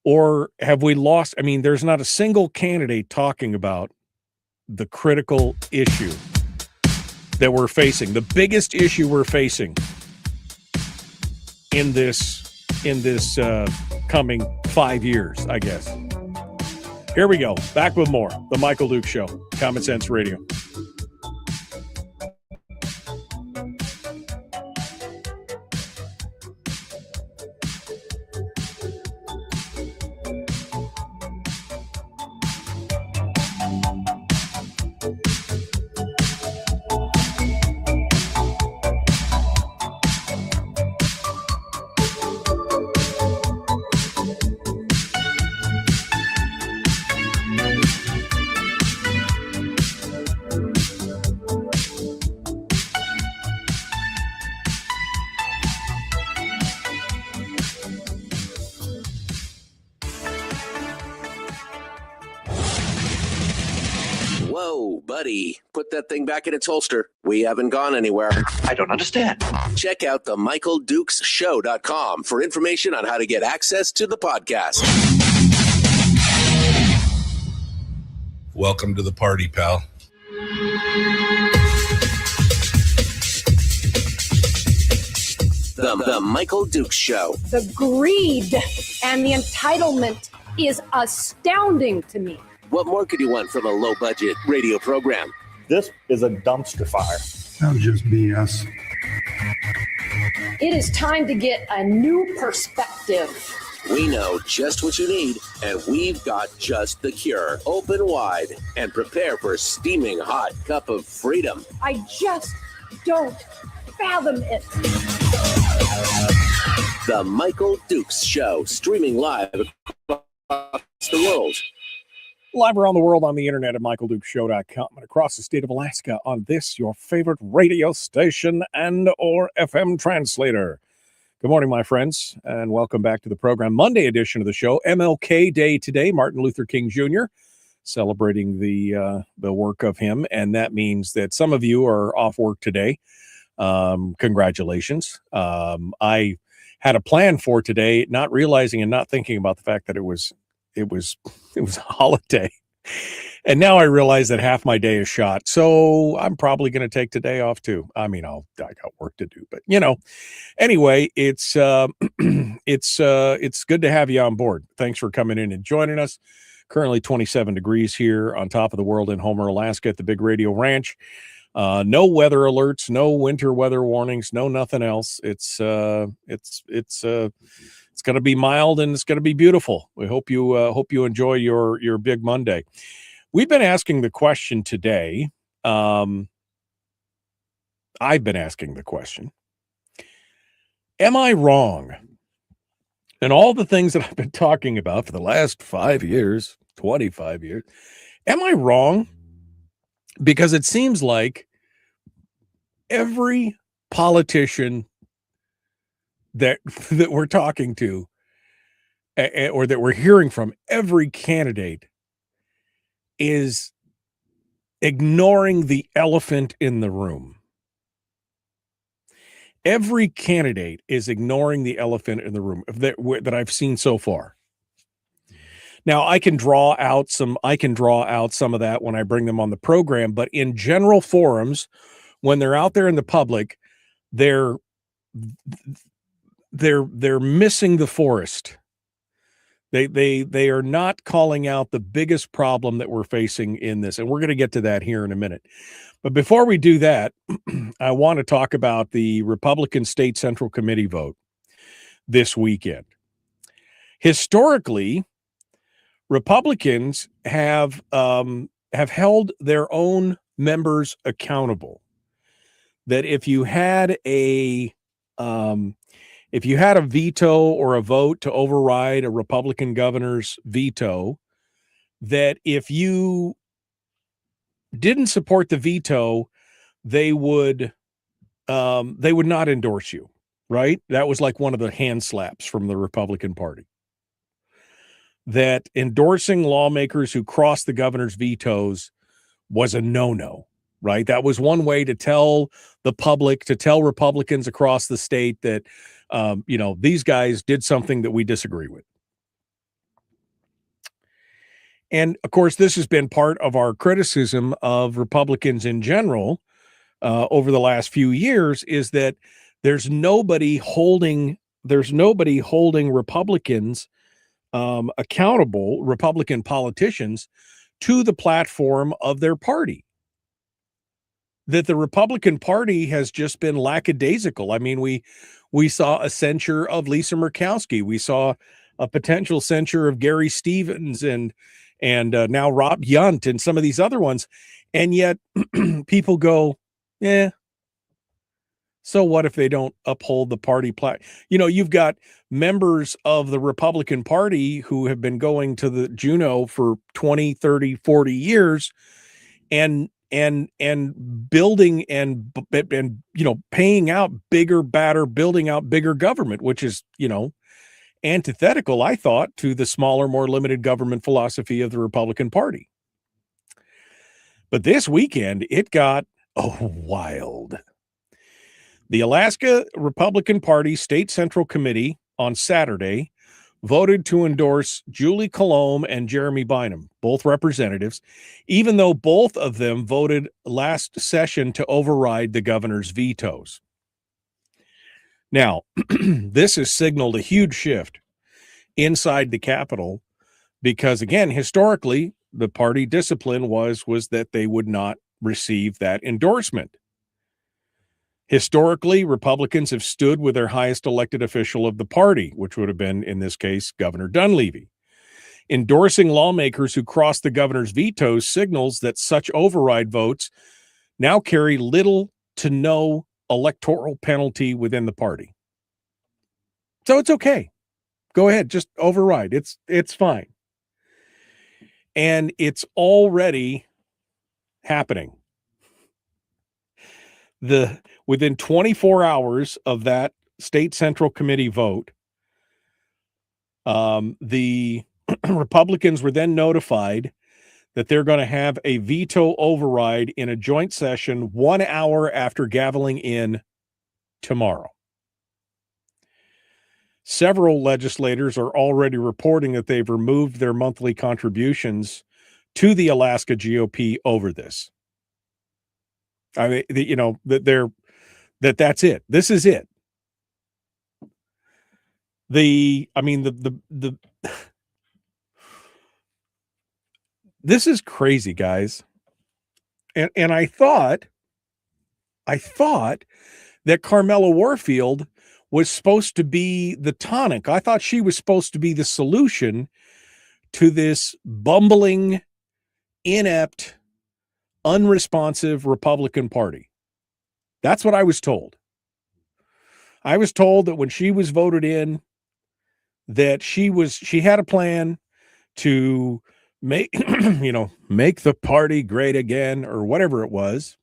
Or have we lost? I mean, there's not a single candidate talking about the critical issue that we're facing, the biggest issue we're facing in this coming 5 years, I guess. Here we go. Back with more. The Michael Duke Show. Common Sense Radio. buddy, put that thing back in its holster. We haven't gone anywhere. I don't understand. Check out the MichaelDukesShow.com for information on how to get access to the podcast. Welcome to the party, pal. The Michael Dukes Show. The greed and the entitlement is astounding to me. What more could you want from a low-budget radio program? This is a dumpster fire. That was just BS. It is time to get a new perspective. We know just what you need, and we've got just the cure. Open wide and prepare for a steaming hot cup of freedom. I just don't fathom it. The Michael Dukes Show, streaming live across the world. Live around the world on the internet at michaeldukeshow.com and across the state of Alaska on this, your favorite radio station and or FM translator. Good morning, my friends, and welcome back to the program. Monday edition of the show, MLK Day today, Martin Luther King Jr., celebrating the work of him, and that means that some of you are off work today. Congratulations. I had a plan for today, not realizing and not thinking about the fact that it was a holiday. And now I realize that half my day is shot. So I'm probably going to take today off too. I mean, I got work to do, but anyway, it's good to have you on board. Thanks for coming in and joining us. Currently 27 degrees here on top of the world in Homer, Alaska at the Big Radio Ranch. No weather alerts, no winter weather warnings, no nothing else. It's going to be mild and it's going to be beautiful. We hope you enjoy your big Monday. We've been asking the question today. I've been asking the question, am I wrong? And all the things that I've been talking about for the last 5 years, 25 years, am I wrong? Because it seems like every politician that we're talking to or that we're hearing from, every candidate is ignoring the elephant in the room. Every candidate is ignoring the elephant in the room that I've seen so far. Now, I can draw out some of that when I bring them on the program, but in general forums, when they're out there in the public, they're missing the forest. They are not calling out the biggest problem that we're facing in this, and we're going to get to that here in a minute. But before we do that, I want to talk about the Republican State Central Committee vote this weekend. Historically, Republicans have held their own members accountable. That if you had a veto or a vote to override a Republican governor's veto, that if you didn't support the veto, they would not endorse you, right? That was like one of the hand slaps from the Republican Party. That endorsing lawmakers who crossed the governor's vetoes was a no-no, right? That was one way to tell the public, to tell Republicans across the state that, these guys did something that we disagree with. And of course, this has been part of our criticism of Republicans in general over the last few years, is that there's nobody holding Republicans accountable, Republican politicians, to the platform of their party. That the Republican Party has just been lackadaisical. I mean, we saw a censure of Lisa Murkowski. We saw a potential censure of Gary Stevens and now Rob Yunt and some of these other ones. And yet people go, so what if they don't uphold the party you've got members of the Republican Party who have been going to the Juneau for 20, 30, 40 years and building and paying out bigger, badder, building out bigger government, which is, antithetical, I thought, to the smaller, more limited government philosophy of the Republican Party. But this weekend, it got wild. The Alaska Republican Party State Central Committee on Saturday voted to endorse Julie Colomb and Jeremy Bynum, both representatives, even though both of them voted last session to override the governor's vetoes. Now, this has signaled a huge shift inside the Capitol because, again, historically, the party discipline was that they would not receive that endorsement. Historically, Republicans have stood with their highest elected official of the party, which would have been, in this case, Governor Dunleavy. Endorsing lawmakers who crossed the governor's vetoes signals that such override votes now carry little to no electoral penalty within the party. So it's okay. Go ahead, just override. It's fine. And it's already happening. Within 24 hours of that state central committee vote, the Republicans were then notified that they're going to have a veto override in a joint session 1 hour after gaveling in tomorrow. Several legislators are already reporting that they've removed their monthly contributions to the Alaska GOP over this. I mean, that's it. This is it. This is crazy, guys. And I thought that Carmela Warfield was supposed to be the tonic. I thought she was supposed to be the solution to this bumbling, inept, unresponsive Republican Party. That's what I was told. I was told that when she was voted in, that she had a plan to make the party great again, or whatever it was,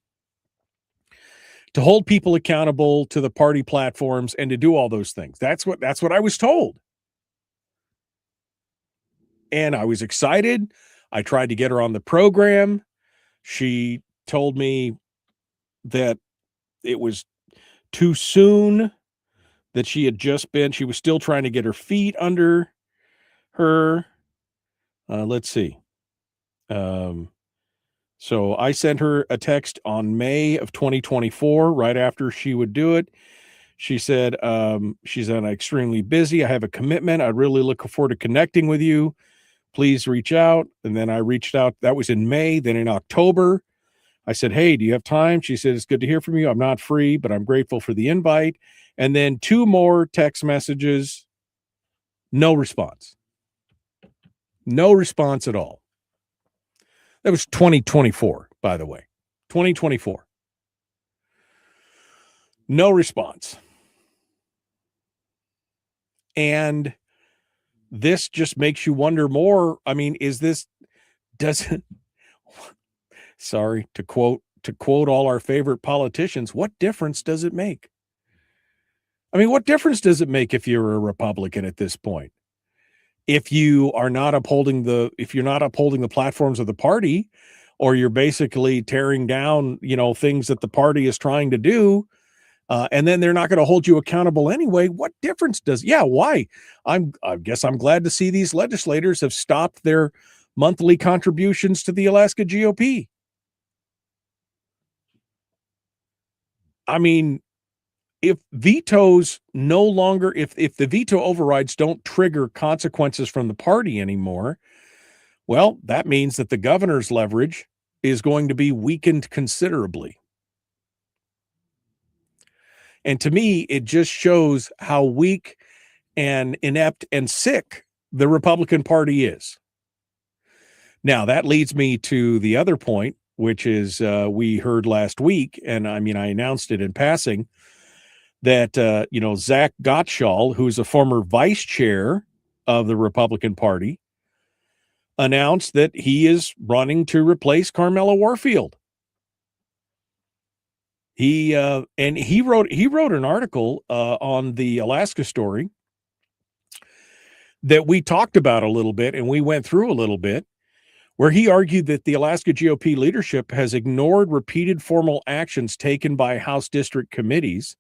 to hold people accountable to the party platforms and to do all those things. That's what I was told. And I was excited. I tried to get her on the program. She told me that it was too soon, that she was still trying to get her feet under her. Let's see. So I sent her a text on May of 2024, right after she would do it. She said, I'm extremely busy. I have a commitment. I really look forward to connecting with you. Please reach out. And then I reached out. That was in May. Then in October, I said, hey, do you have time? She said, it's good to hear from you. I'm not free, but I'm grateful for the invite. And then 2 more text messages. No response. No response at all. That was 2024, by the way. 2024. No response. And this just makes you wonder more. I mean, sorry to quote all our favorite politicians, what difference does it make? I mean, what difference does it make if you're a Republican at this point? If you're not upholding the platforms of the party, or you're basically tearing down, things that the party is trying to do, and then they're not going to hold you accountable anyway, what difference does? Yeah, why? I guess I'm glad to see these legislators have stopped their monthly contributions to the Alaska GOP. I mean, if vetoes if the veto overrides don't trigger consequences from the party anymore, well, that means that the governor's leverage is going to be weakened considerably. And to me, it just shows how weak and inept and sick the Republican Party is. Now, that leads me to the other point, which is we heard last week, and I announced it in passing, that, Zach Gottschall, who's a former vice chair of the Republican Party, announced that he is running to replace Carmela Warfield. He wrote an article on the Alaska Story that we talked about a little bit, and we went through a little bit, where he argued that the Alaska GOP leadership has ignored repeated formal actions taken by House district committees.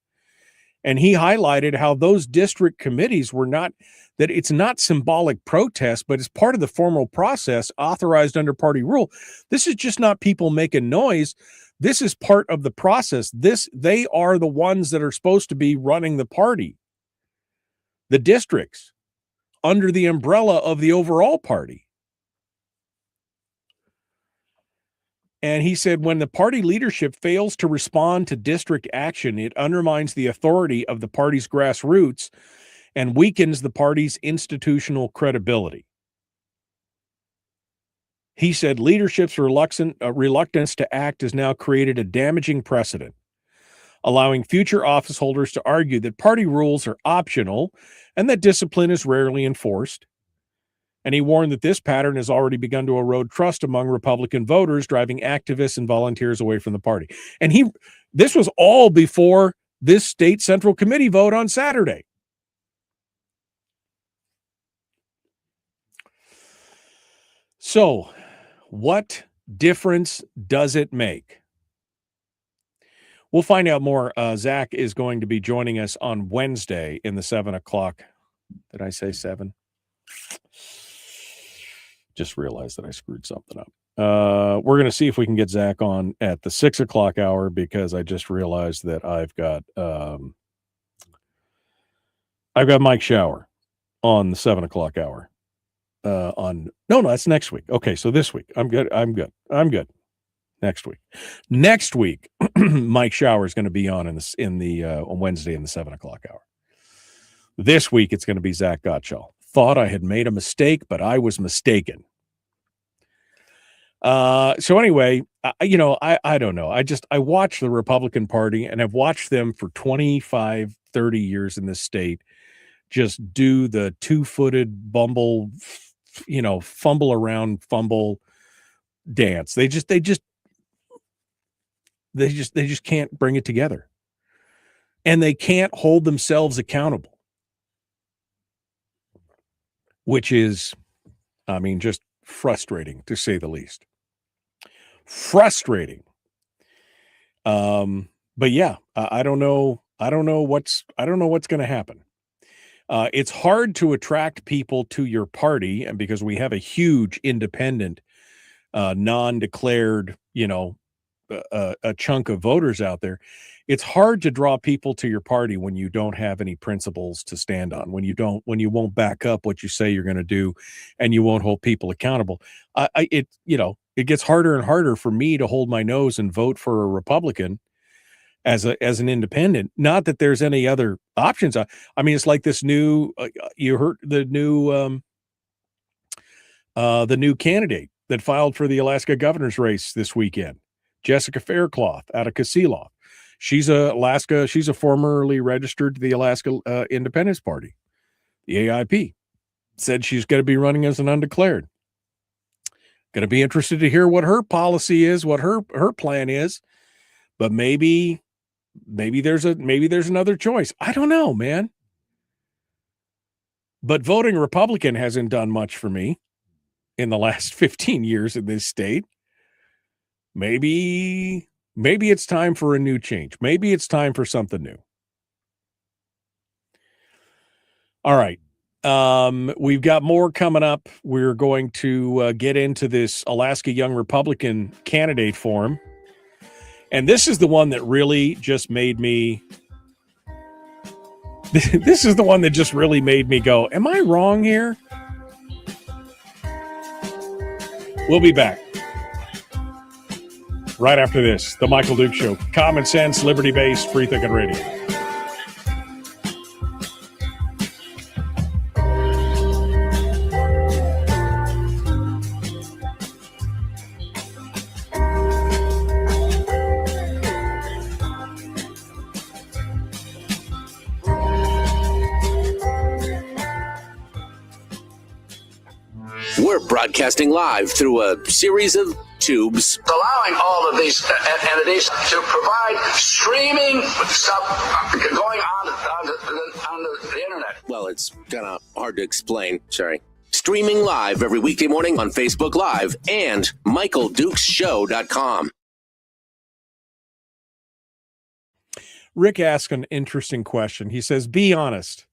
And he highlighted how those district committees were not, that it's not symbolic protest, but it's part of the formal process authorized under party rule. This is just not people making noise. This is part of the process. They are the ones that are supposed to be running the party, the districts, under the umbrella of the overall party. And he said, when the party leadership fails to respond to district action, it undermines the authority of the party's grassroots and weakens the party's institutional credibility. He said, leadership's reluctance to act has now created a damaging precedent, allowing future office holders to argue that party rules are optional and that discipline is rarely enforced. And he warned that this pattern has already begun to erode trust among Republican voters, driving activists and volunteers away from the party. And this was all before this state central committee vote on Saturday. So, what difference does it make? We'll find out more. Zach is going to be joining us on Wednesday in the 7 o'clock. Did I say 7? Just realized that I screwed something up. We're going to see if we can get Zach on at the 6 o'clock hour, because I just realized that I've got Mike Shower on the 7 o'clock hour. No, that's next week. Okay, so this week I'm good. Next week, Mike Shower is going to be on on Wednesday in the 7 o'clock hour. This week it's going to be Zach Gottschall. Thought I had made a mistake, but I was mistaken. So anyway, I don't know. I watch the Republican Party, and I've watched them for 25, 30 years in this state just do the two-footed fumble around fumble dance. They just can't bring it together. And they can't hold themselves accountable. Which is, just frustrating, to say the least. Frustrating. But yeah, I don't know what's going to happen. It's hard to attract people to your party, and because we have a huge independent, non-declared, a chunk of voters out there. It's hard to draw people to your party when you don't have any principles to stand on, when you won't back up what you say you're going to do, and you won't hold people accountable. It gets harder and harder for me to hold my nose and vote for a Republican as an independent. Not that there's any other options. It's like this new, you heard the new candidate that filed for the Alaska governor's race this weekend, Jessica Faircloth out of Kasilof. She's a formerly registered to the Alaska Independence Party, the AIP. Said she's going to be running as an undeclared. Going to be interested to hear what her policy is, what her plan is. But maybe there's another choice. I don't know, man. But voting Republican hasn't done much for me in the last 15 years in this state. Maybe it's time for a new change. Maybe it's time for something new. All right. We've got more coming up. We're going to get into this Alaska Young Republican candidate form. And this is the one that really just made me... This is the one that just really made me go, am I wrong here? We'll be back right after this. The Michael Duke Show. Common sense, liberty-based, free thinking radio. We're broadcasting live through a series of tubes, allowing all of these entities to provide streaming stuff going on the internet. Well, it's kind of hard to explain. Sorry. streaming live every weekday morning on Facebook Live and MichaelDukesShow.com. Rick asked an interesting question. He says, be honest.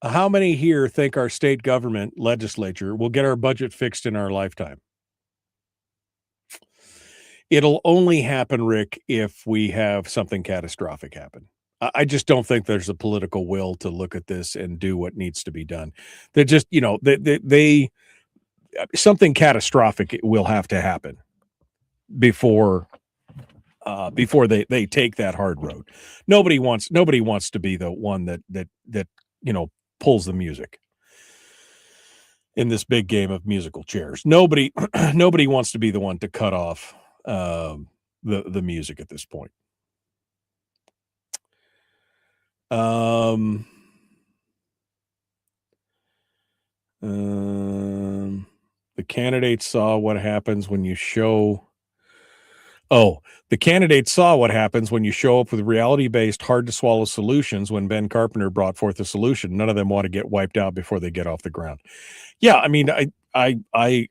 How many here think our state government legislature will get our budget fixed in our lifetime? It'll only happen, Rick, if we have something catastrophic happen. I just don't think there's a political will to look at this and do what needs to be done. They're just, they something catastrophic will have to happen before they take that hard road. Nobody wants to be the one that pulls the music in this big game of musical chairs. Nobody wants to be the one to cut off the music at this point. The candidates saw what happens when you show. The candidates saw what happens when you show up with reality-based, hard-to-swallow solutions. When Ben Carpenter brought forth a solution, none of them want to get wiped out before they get off the ground. Yeah, I mean, I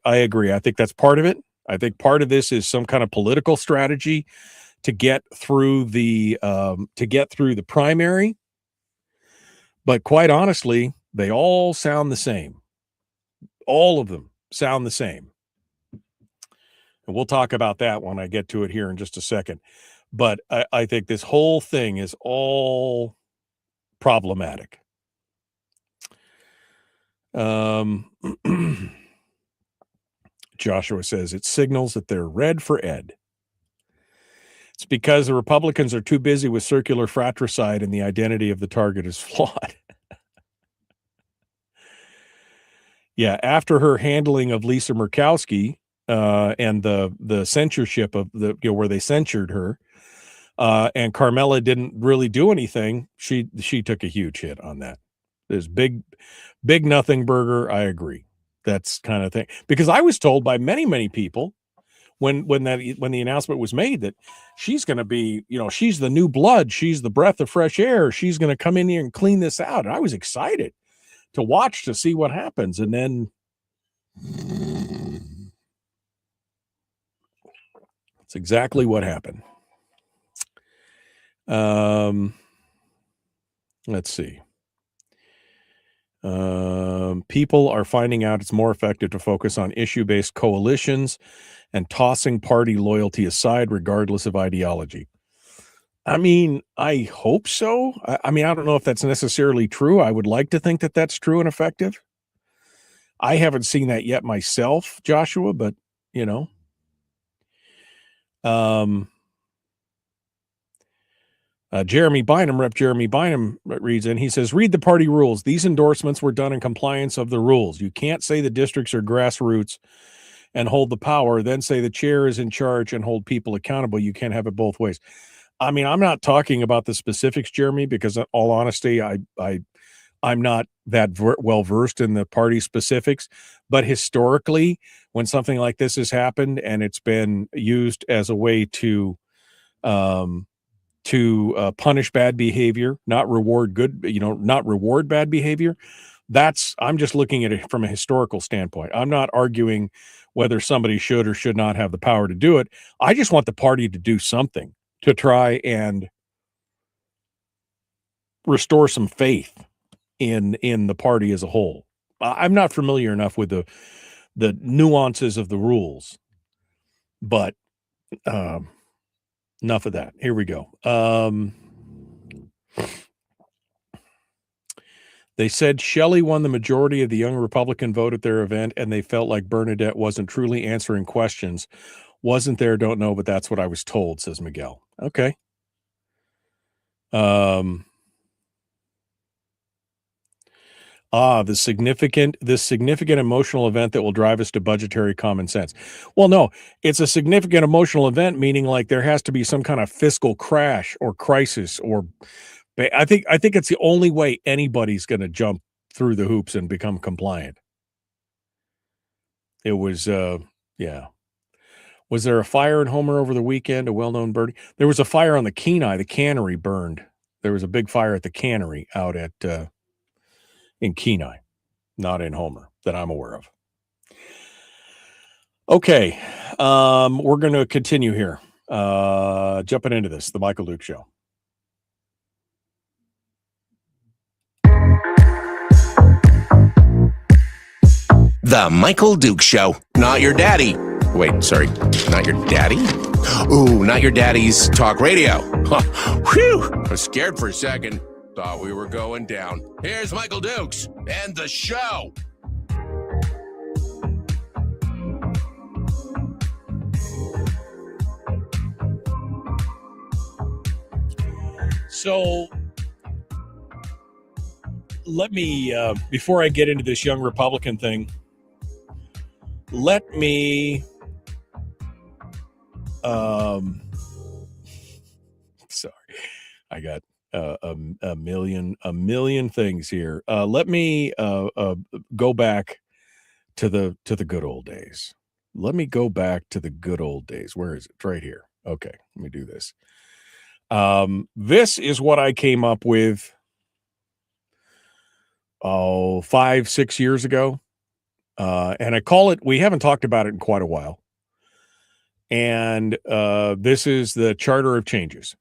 agree. I think that's part of it. I think part of this is some kind of political strategy to get through the primary. But quite honestly, they all sound the same. All of them sound the same. And we'll talk about that when I get to it here in just a second. But I think this whole thing is all problematic. Joshua says it signals that they're red for Ed. It's because the Republicans are too busy with circular fratricide and the identity of the target is flawed. Yeah, after her handling of Lisa Murkowski and the censorship of where they censured her, and Carmela didn't really do anything, she took a huge hit on that. There's big nothing burger. I agree. That's kind of thing, because I was told by many people when the announcement was made that she's going to be, she's the new blood, she's the breath of fresh air, she's going to come in here and clean this out. And I was excited to watch, to see what happens. And then it's exactly what happened. Let's see. People are finding out it's more effective to focus on issue-based coalitions and tossing party loyalty aside regardless of ideology. I mean, I hope so. I mean, I don't know if that's necessarily true. I would like to think that that's true and effective. I haven't seen that yet myself, Joshua, but Jeremy Bynum, Rep. Jeremy Bynum reads in. He says, read the party rules. These endorsements were done in compliance of the rules. You can't say the districts are grassroots and hold the power, then say the chair is in charge and hold people accountable. You can't have it both ways. I mean, I'm not talking about the specifics, Jeremy, because in all honesty, I'm not that well versed in the party specifics. But historically, when something like this has happened and it's been used as a way to punish bad behavior, not reward bad behavior. I'm just looking at it from a historical standpoint. I'm not arguing whether somebody should or should not have the power to do it. I just want the party to do something to try and restore some faith in the party as a whole. I'm not familiar enough with the nuances of the rules, but enough of that. Here we go. They said Shelley won the majority of the young Republican vote at their event, and they felt like Bernadette wasn't truly answering questions. Wasn't there, don't know, but that's what I was told, says Miguel. Okay. This significant emotional event that will drive us to budgetary common sense. Well, no, it's a significant emotional event, meaning like there has to be some kind of fiscal crash or crisis, or I think it's the only way anybody's going to jump through the hoops and become compliant. It was, yeah. Was there a fire in Homer over the weekend? A well-known birdie? There was a fire on the Kenai. The cannery burned. There was a big fire at the cannery out at in Kenai. not in Homer that I'm aware of. Okay, we're going to continue here. Jumping into this, the Michael Duke Show. The Michael Duke Show. Not your daddy. Wait, sorry. Not your daddy? Ooh, not your daddy's talk radio. Whew. I was scared for a second. Thought we were going down. Here's Michael Dukes and the show. So let me, before I get into this young Republican thing, let me, sorry, I got a million things here. Let me go back to the good old days. Let me go back to the good old days. Where is it? It's right here. Okay, let me do this. This is what I came up with 5-6 years ago. And I call it, we haven't talked about it in quite a while. And this is the Charter of Changes.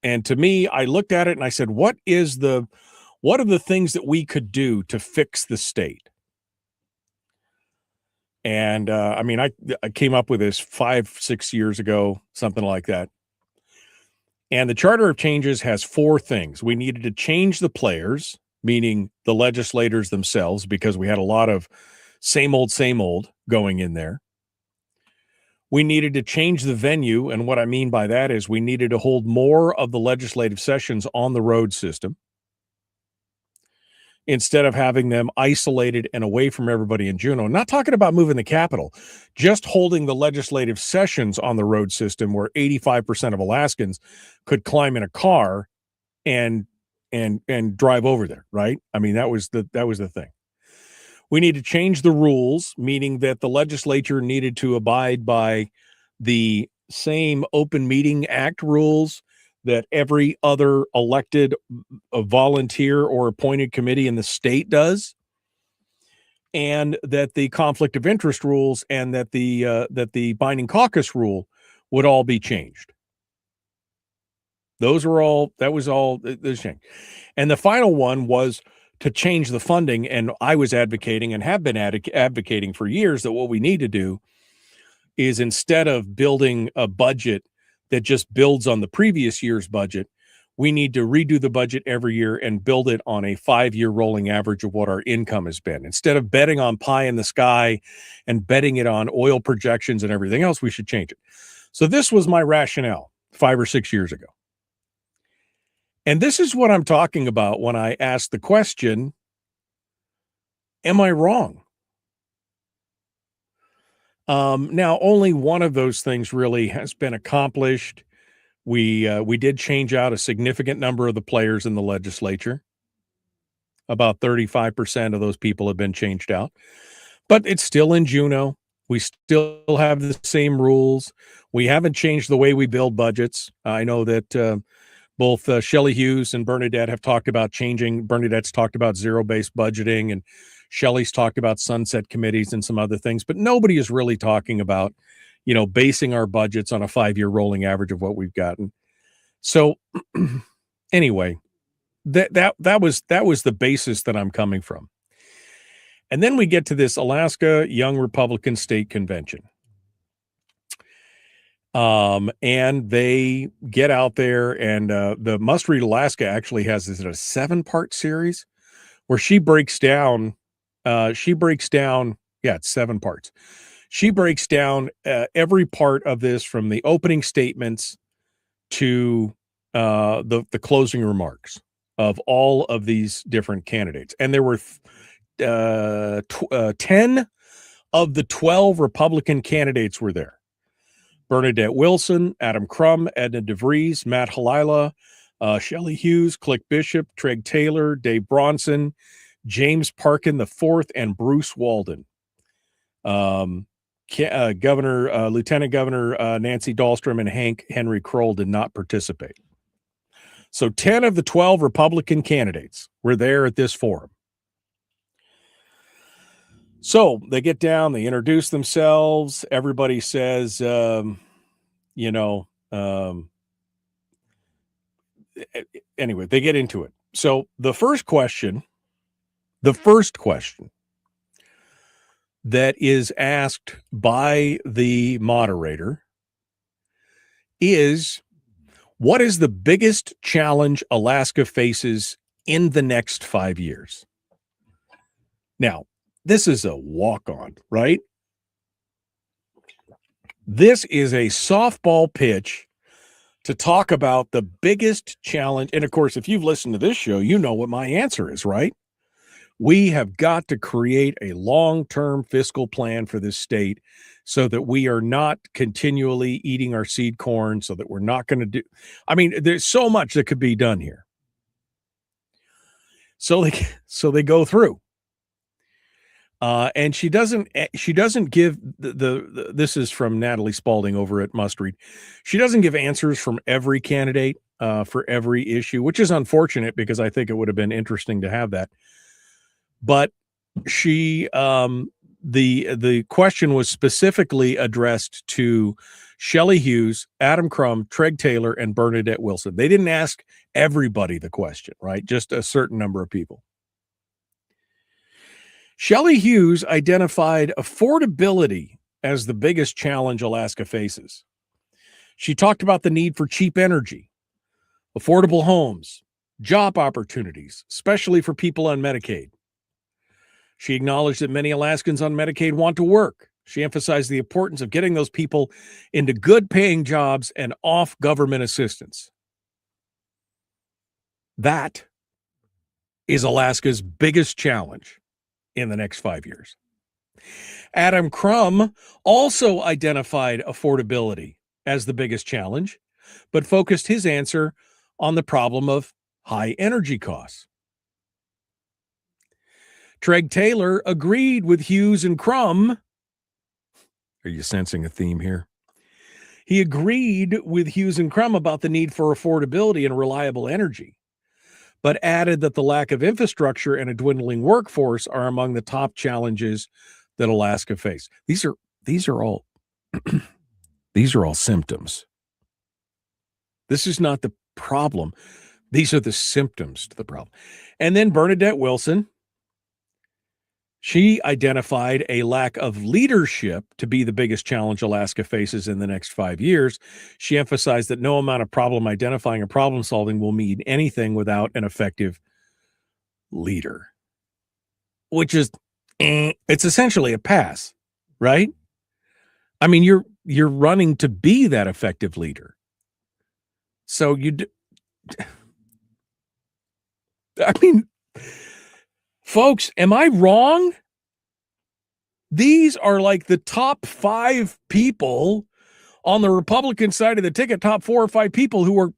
And to me, I looked at it and I said, what are the things that we could do to fix the state? And I mean, I came up with this 5-6 years ago, something like that. And the Charter of Changes has 4 things. We needed to change the players, meaning the legislators themselves, because we had a lot of same old going in there. We needed to change the venue, and what I mean by that is we needed to hold more of the legislative sessions on the road system instead of having them isolated and away from everybody in Juneau. Not talking about moving the capital, just holding the legislative sessions on the road system where 85% of Alaskans could climb in a car and drive over there, right? I mean, that was the thing. We need to change the rules, meaning that the legislature needed to abide by the same Open Meeting Act rules that every other elected volunteer or appointed committee in the state does, and that the conflict of interest rules and that the binding caucus rule would all be changed. That was all changed. And the final one was to change the funding. And I was advocating and have been advocating for years that what we need to do is, instead of building a budget that just builds on the previous year's budget, we need to redo the budget every year and build it on a 5-year rolling average of what our income has been. Instead of betting on pie in the sky and betting it on oil projections and everything else, we should change it. So this was my rationale 5 or 6 years ago. And this is what I'm talking about when I ask the question, am I wrong? Now, only one of those things really has been accomplished. We did change out a significant number of the players in the legislature. About 35% of those people have been changed out. But it's still in Juneau. We still have the same rules. We haven't changed the way we build budgets. I know that both Shelley Hughes and Bernadette have talked about changing. Bernadette's talked about zero-based budgeting, and Shelley's talked about sunset committees and some other things, but nobody is really talking about, basing our budgets on a 5-year rolling average of what we've gotten. So anyway, that was the basis that I'm coming from. And then we get to this Alaska Young Republican State Convention. And they get out there, and the Must Read Alaska actually has this a 7-part series where she breaks down, it's 7 parts. She breaks down every part of this, from the opening statements to the closing remarks of all of these different candidates. And there were 10 of the 12 Republican candidates were there. Bernadette Wilson, Adam Crum, Edna DeVries, Matt Halila, Shelley Hughes, Click Bishop, Treg Taylor, Dave Bronson, James Parkin IV, and Bruce Walden. Lieutenant Governor Nancy Dahlstrom and Hank Henry Kroll did not participate. So 10 of the 12 Republican candidates were there at this forum. So they get down, they introduce themselves. Everybody says, anyway, they get into it. So the first question that is asked by the moderator is, what is the biggest challenge Alaska faces in the next 5 years? Now, this is a walk-on, right? This is a softball pitch to talk about the biggest challenge. And of course, if you've listened to this show, you know what my answer is, right? We have got to create a long-term fiscal plan for this state so that we are not continually eating our seed corn, so that we're not going to do, I mean, there's so much that could be done here. So they go through. And she doesn't give this is from Natalie Spaulding over at Must Read. She doesn't give answers from every candidate for every issue, which is unfortunate because I think it would have been interesting to have that. But she, the question was specifically addressed to Shelley Hughes, Adam Crum, Treg Taylor, and Bernadette Wilson. They didn't ask everybody the question, right? Just a certain number of people. Shelley Hughes identified affordability as the biggest challenge Alaska faces. She talked about the need for cheap energy, affordable homes, job opportunities, especially for people on Medicaid. She acknowledged that many Alaskans on Medicaid want to work. She emphasized the importance of getting those people into good-paying jobs and off government assistance. That is Alaska's biggest challenge in the next 5 years. Adam Crum also identified affordability as the biggest challenge, but focused his answer on the problem of high energy costs. Treg Taylor agreed with Hughes and Crum. Are you sensing a theme here? He agreed with Hughes and Crum about the need for affordability and reliable energy, but added that the lack of infrastructure and a dwindling workforce are among the top challenges that Alaska face. These are all these are all symptoms. This is not the problem. These are the symptoms to the problem. And then Bernadette Wilson, she identified a lack of leadership to be the biggest challenge Alaska faces in the next 5 years. She emphasized that no amount of problem identifying or problem solving will mean anything without an effective leader, which is, it's essentially a pass, right? I mean, you're running to be that effective leader. So I mean, folks, am I wrong? These are like the top 5 people on the Republican side of the ticket, top 4 or 5 people who are,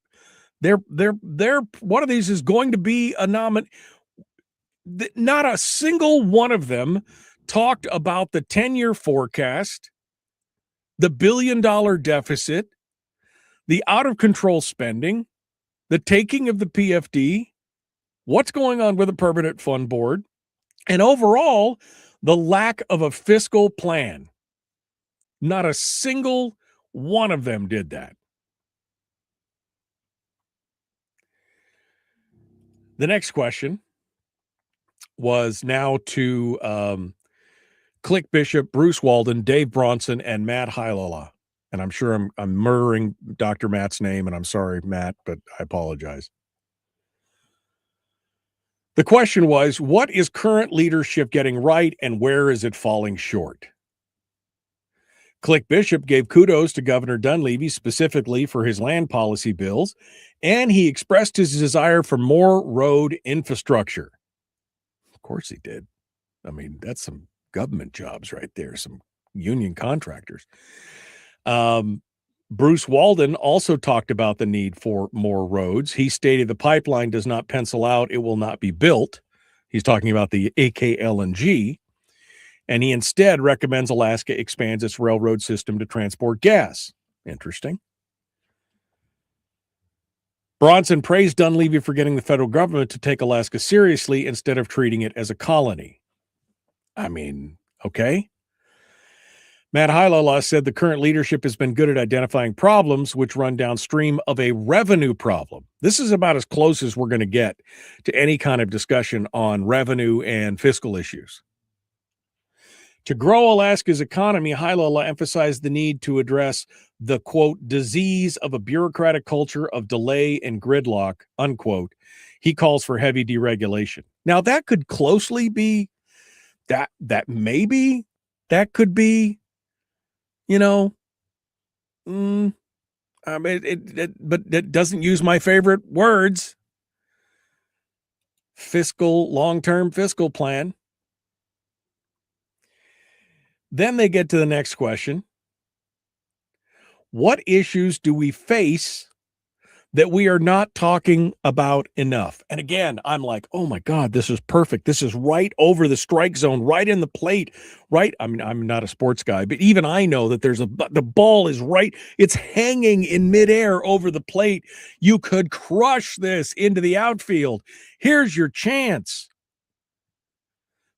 they're one of these is going to be a nominee. Not a single one of them talked about the 10-year forecast, the billion-dollar deficit, the out-of-control spending, the taking of the PFD, what's going on with the Permanent Fund Board, and overall, the lack of a fiscal plan. Not a single one of them did that. The next question was now to Click Bishop, Bruce Walden, Dave Bronson, and Matt Hilala. And I'm sure I'm murdering Dr. Matt's name, and I'm sorry, Matt, but I apologize. The question was, what is current leadership getting right, and where is it falling short? Click Bishop gave kudos to Governor Dunleavy specifically for his land policy bills, and he expressed his desire for more road infrastructure. Of course he did. I mean, that's some government jobs right there, some union contractors. Bruce Walden also talked about the need for more roads. He stated the pipeline does not pencil out, it will not be built. He's talking about the AKLNG. And he instead recommends Alaska expands its railroad system to transport gas. Interesting. Bronson praised Dunleavy for getting the federal government to take Alaska seriously instead of treating it as a colony. I mean, Okay. Matt Hilala said the current leadership has been good at identifying problems which run downstream of a revenue problem. This is about as close as we're going to get to any kind of discussion on revenue and fiscal issues. To grow Alaska's economy, Hilala emphasized the need to address the, quote, disease of a bureaucratic culture of delay and gridlock, unquote. He calls for heavy deregulation. Now, that could closely be, that maybe that could be, you know, but it doesn't use my favorite words. Long-term fiscal plan. Then they get to the next question. What issues do we face that we are not talking about enough? And again, I'm like, oh my God, this is perfect. This is right over the strike zone, right in the plate, right? I mean, I'm not a sports guy, but even I know that the ball is right. It's hanging in midair over the plate. You could crush this into the outfield. Here's your chance.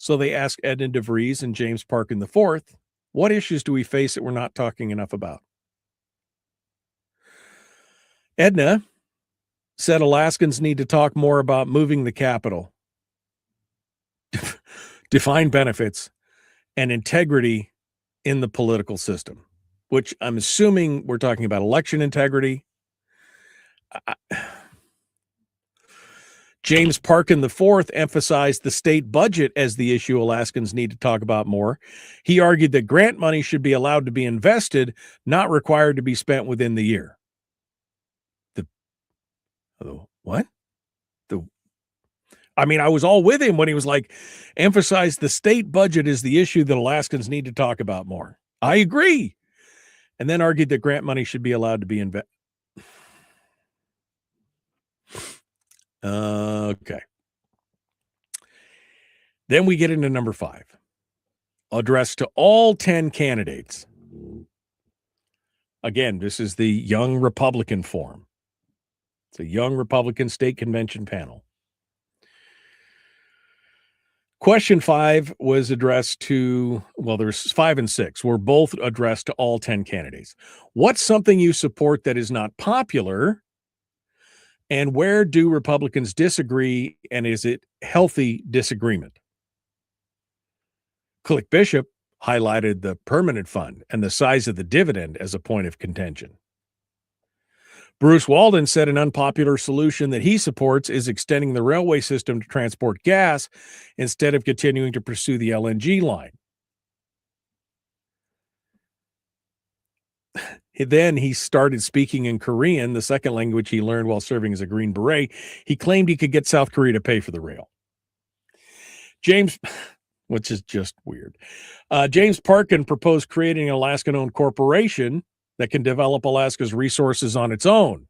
So they asked Edna DeVries and James Parkin IV, what issues do we face that we're not talking enough about? Edna said Alaskans need to talk more about moving the capital, define benefits, and integrity in the political system, which I'm assuming we're talking about election integrity. James Parkin IV emphasized the state budget as the issue Alaskans need to talk about more. He argued that grant money should be allowed to be invested, not required to be spent within the year. What? I was all with him when he was like, emphasize the state budget is the issue that Alaskans need to talk about more. I agree. And then argued that grant money should be allowed to be invested. Okay. Then we get into number 5. Addressed to all 10 candidates. Again, this is the Young Republican Form. It's a Young Republican State Convention panel. Question 5 was addressed to, there's 5 and 6 were both addressed to all 10 candidates. What's something you support that is not popular? And where do Republicans disagree? And is it healthy disagreement? Click Bishop highlighted the permanent fund and the size of the dividend as a point of contention. Bruce Walden said an unpopular solution that he supports is extending the railway system to transport gas instead of continuing to pursue the LNG line. Then he started speaking in Korean, the second language he learned while serving as a Green Beret. He claimed he could get South Korea to pay for the rail. Which is just weird. James Parkin proposed creating an Alaskan-owned corporation that can develop Alaska's resources on its own.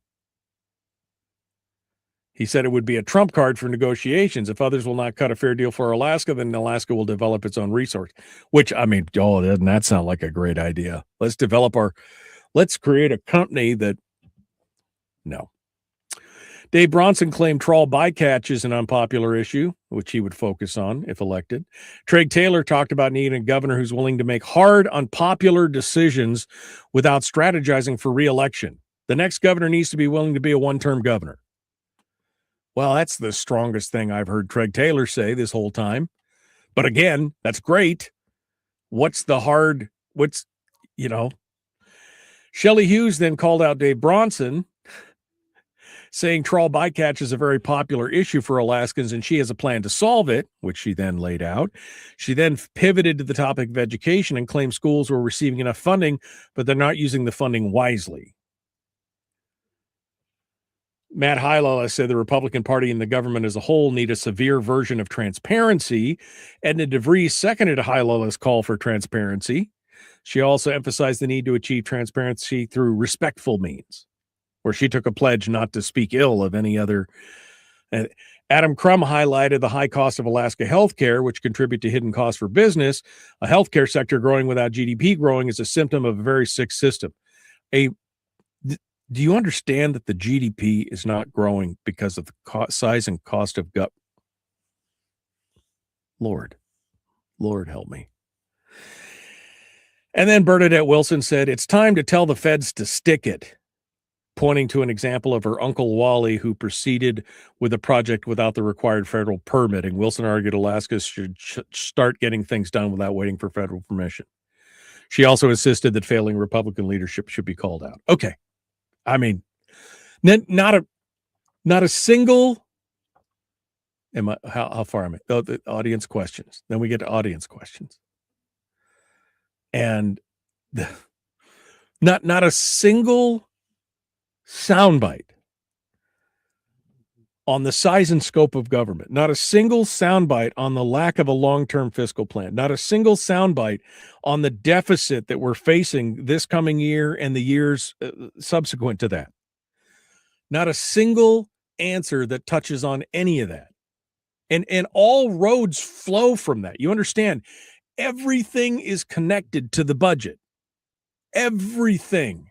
He said it would be a trump card for negotiations. If others will not cut a fair deal for Alaska, then Alaska will develop its own resource. Which, doesn't that sound like a great idea? Let's create a company that, no. Dave Bronson claimed trawl bycatch is an unpopular issue, which he would focus on if elected. Treg Taylor talked about needing a governor who's willing to make hard, unpopular decisions without strategizing for re-election. The next governor needs to be willing to be a one-term governor. Well, that's the strongest thing I've heard Treg Taylor say this whole time. But again, that's great. Shelley Hughes then called out Dave Bronson, saying trawl bycatch is a very popular issue for Alaskans and she has a plan to solve it, which she then laid out. She then pivoted to the topic of education and claimed schools were receiving enough funding, but they're not using the funding wisely. Matt Hilala said the Republican Party and the government as a whole need a severe version of transparency. Edna DeVries seconded Hilala's call for transparency. She also emphasized the need to achieve transparency through respectful means, where she took a pledge not to speak ill of any other. Adam Crum highlighted the high cost of Alaska healthcare, which contribute to hidden costs for business. A healthcare sector growing without GDP growing is a symptom of a very sick system. Do you understand that the GDP is not growing because of the size and cost of gut? Lord help me. And then Bernadette Wilson said, it's time to tell the feds to stick it, pointing to an example of her Uncle Wally, who proceeded with a project without the required federal permitting. Wilson argued Alaska should start getting things done without waiting for federal permission. She also insisted that failing Republican leadership should be called out. Okay. I mean, not a single. How far am I? Oh, the audience questions. Then we get to audience questions. And not a single soundbite on the size and scope of government, not a single soundbite on the lack of a long-term fiscal plan, not a single soundbite on the deficit that we're facing this coming year and the years subsequent to that. Not a single answer that touches on any of that. And all roads flow from that. You understand, everything is connected to the budget. Everything.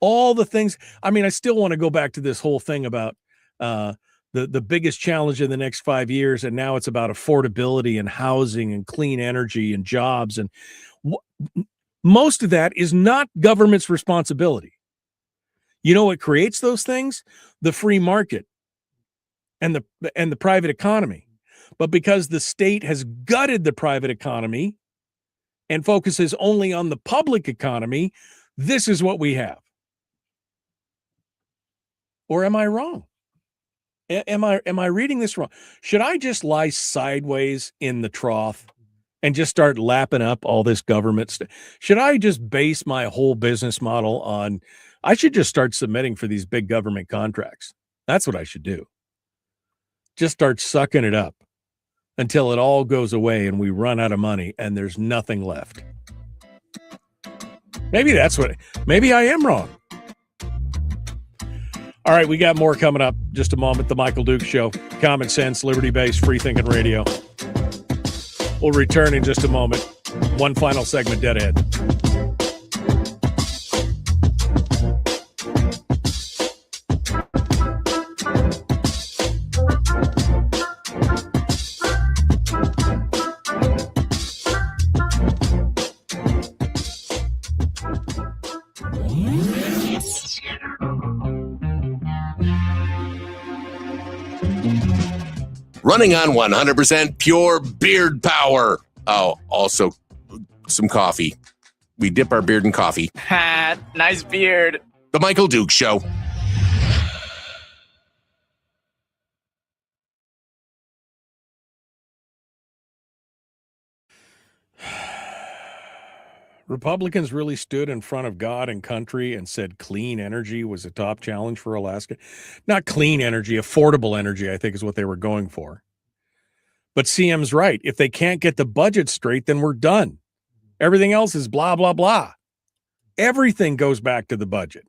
All the things. I mean, I still want to go back to this whole thing about the biggest challenge in the next 5 years, and now it's about affordability and housing and clean energy and jobs, and most of that is not government's responsibility. You know what creates those things? The free market and the private economy. But because the state has gutted the private economy and focuses only on the public economy, this is what we have. Or am I wrong? Am I reading this wrong? Should I just lie sideways in the trough and just start lapping up all this government stuff? Should I just base my whole business model on, I should just start submitting for these big government contracts. That's what I should do. Just start sucking it up until it all goes away and we run out of money and there's nothing left. Maybe I am wrong. All right, we got more coming up. Just a moment. The Michael Dukes Show. Common sense, liberty-based, free-thinking radio. We'll return in just a moment. One final segment dead ahead. Running on 100% pure beard power. Oh, also some coffee. We dip our beard in coffee. Ha, nice beard. The Michael Dukes Show. Republicans really stood in front of God and country and said clean energy was a top challenge for Alaska. Not clean energy, affordable energy, I think is what they were going for. But CM's right. If they can't get the budget straight, then we're done. Everything else is blah, blah, blah. Everything goes back to the budget.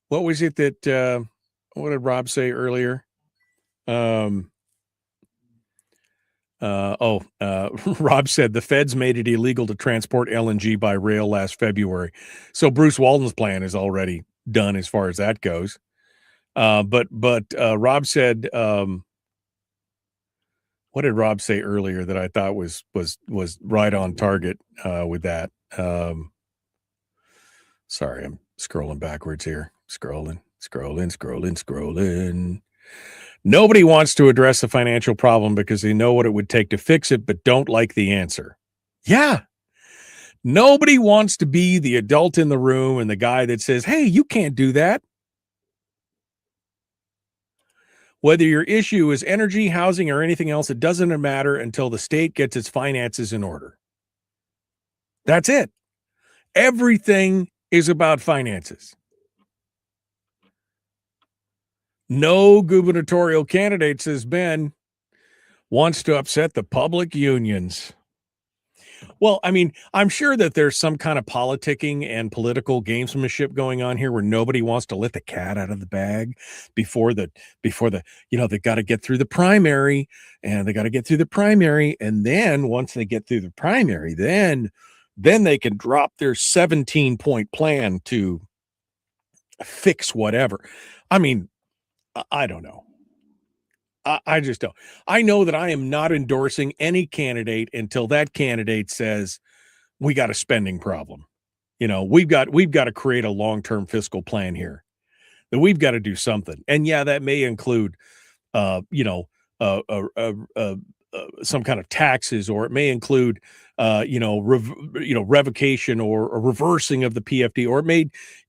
What was it that, what did Rob say earlier? Rob said the feds made it illegal to transport LNG by rail last February. So Bruce Walton's plan is already done as far as that goes. But Rob said, what did Rob say earlier that I thought was right on target with that? Sorry, I'm scrolling backwards here. Scrolling. Nobody wants to address the financial problem because they know what it would take to fix it, but don't like the answer. Yeah. Nobody wants to be the adult in the room and the guy that says, hey, you can't do that. Whether your issue is energy, housing, or anything else, it doesn't matter until the state gets its finances in order. That's it. Everything is about finances. No gubernatorial candidate, says Ben, wants to upset the public unions. Well, I mean, I'm sure that there's some kind of politicking and political gamesmanship going on here where nobody wants to let the cat out of the bag before the, they got to get through the primary and And then once they get through the primary, then they can drop their 17-point plan to fix whatever. I mean, I don't know. I just don't. I know that I am not endorsing any candidate until that candidate says we got a spending problem. We've got to create a long-term fiscal plan here. That we've got to do something. And yeah, that may include, some kind of taxes, or it may include, revocation or a reversing of the PFD, or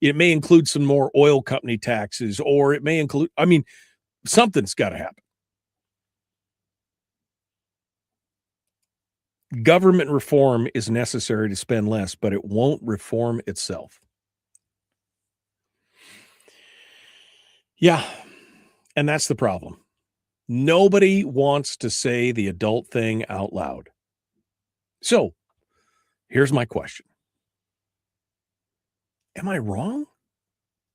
it may include some more oil company taxes, or it may include, something's got to happen. Government reform is necessary to spend less, but it won't reform itself. Yeah, and that's the problem. Nobody wants to say the adult thing out loud. So, here's my question. Am I wrong?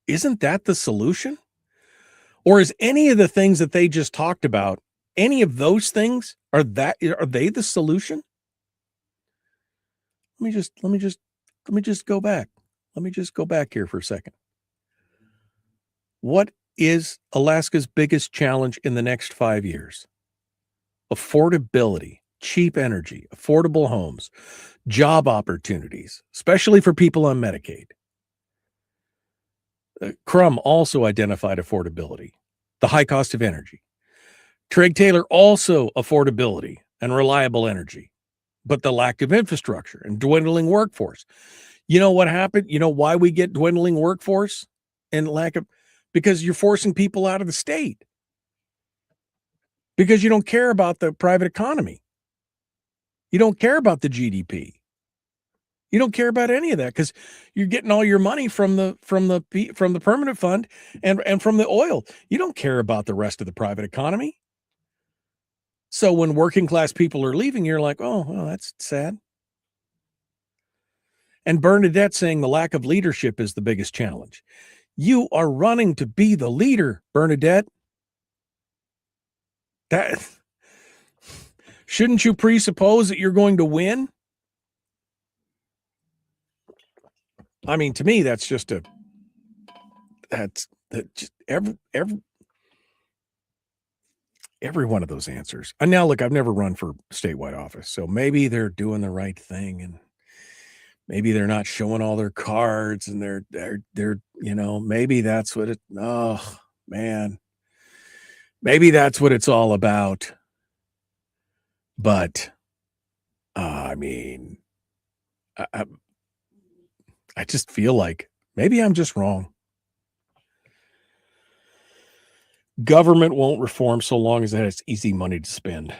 Isn't that the solution? Or is any of the things that they just talked about, any of those things, are they the solution? Let me just go back. Let me just go back here for a second. What is Alaska's biggest challenge in the next 5 years? Affordability, cheap energy, affordable homes, job opportunities, especially for people on Medicaid. Crum also identified affordability, the high cost of energy. Treg Taylor also affordability and reliable energy, but the lack of infrastructure and dwindling workforce. You know what happened? You know why we get dwindling workforce and lack of? Because you're forcing people out of the state. Because you don't care about the private economy. You don't care about the GDP. You don't care about any of that because you're getting all your money from the permanent fund and from the oil. You don't care about the rest of the private economy. So when working class people are leaving, you're like, oh, well, that's sad. And Bernadette saying the lack of leadership is the biggest challenge. You are running to be the leader, Bernadette. That shouldn't you presuppose that you're going to win? I mean, to me, that's just every one of those answers. And now, look, I've never run for statewide office, so maybe they're doing the right thing, and maybe they're not showing all their cards, and they're maybe that's what it. Oh man, maybe that's what it's all about. But I mean, I just feel like maybe I'm just wrong. Government won't reform so long as it has easy money to spend.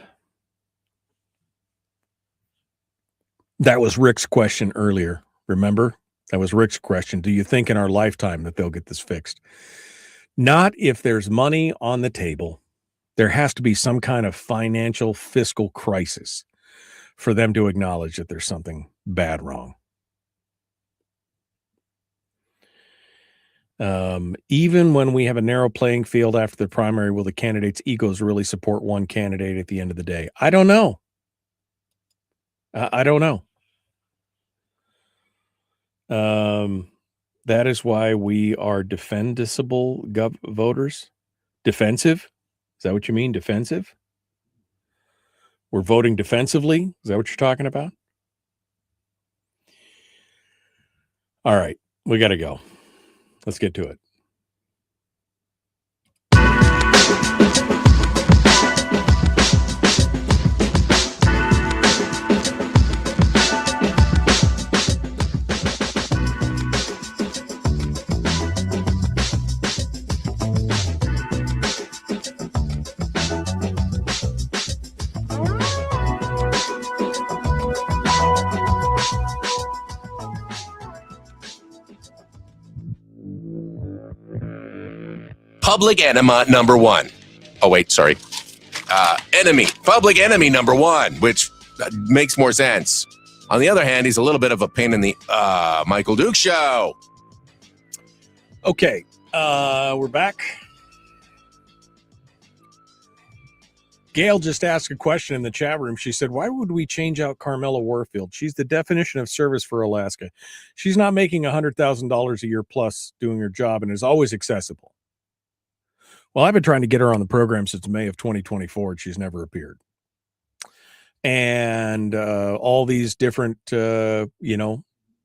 That was Rick's question earlier. Remember? That was Rick's question. Do you think in our lifetime that they'll get this fixed? Not if there's money on the table. There has to be some kind of financial fiscal crisis for them to acknowledge that there's something bad wrong. Even when we have a narrow playing field after the primary, will the candidates' egos really support one candidate at the end of the day? I don't know. I don't know. That is why we are defensible voters. Defensive? Is that what you mean? Defensive? We're voting defensively? Is that what you're talking about? All right. We got to go. Let's get to it. Public enema number one. Oh, wait, sorry. Public enemy number one, which makes more sense. On the other hand, he's a little bit of a pain in the Michael Duke show. Okay, we're back. Gail just asked a question in the chat room. She said, why would we change out Carmela Warfield? She's the definition of service for Alaska. She's not making $100,000 a year plus doing her job and is always accessible. Well, I've been trying to get her on the program since May of 2024, and she's never appeared. And all these different,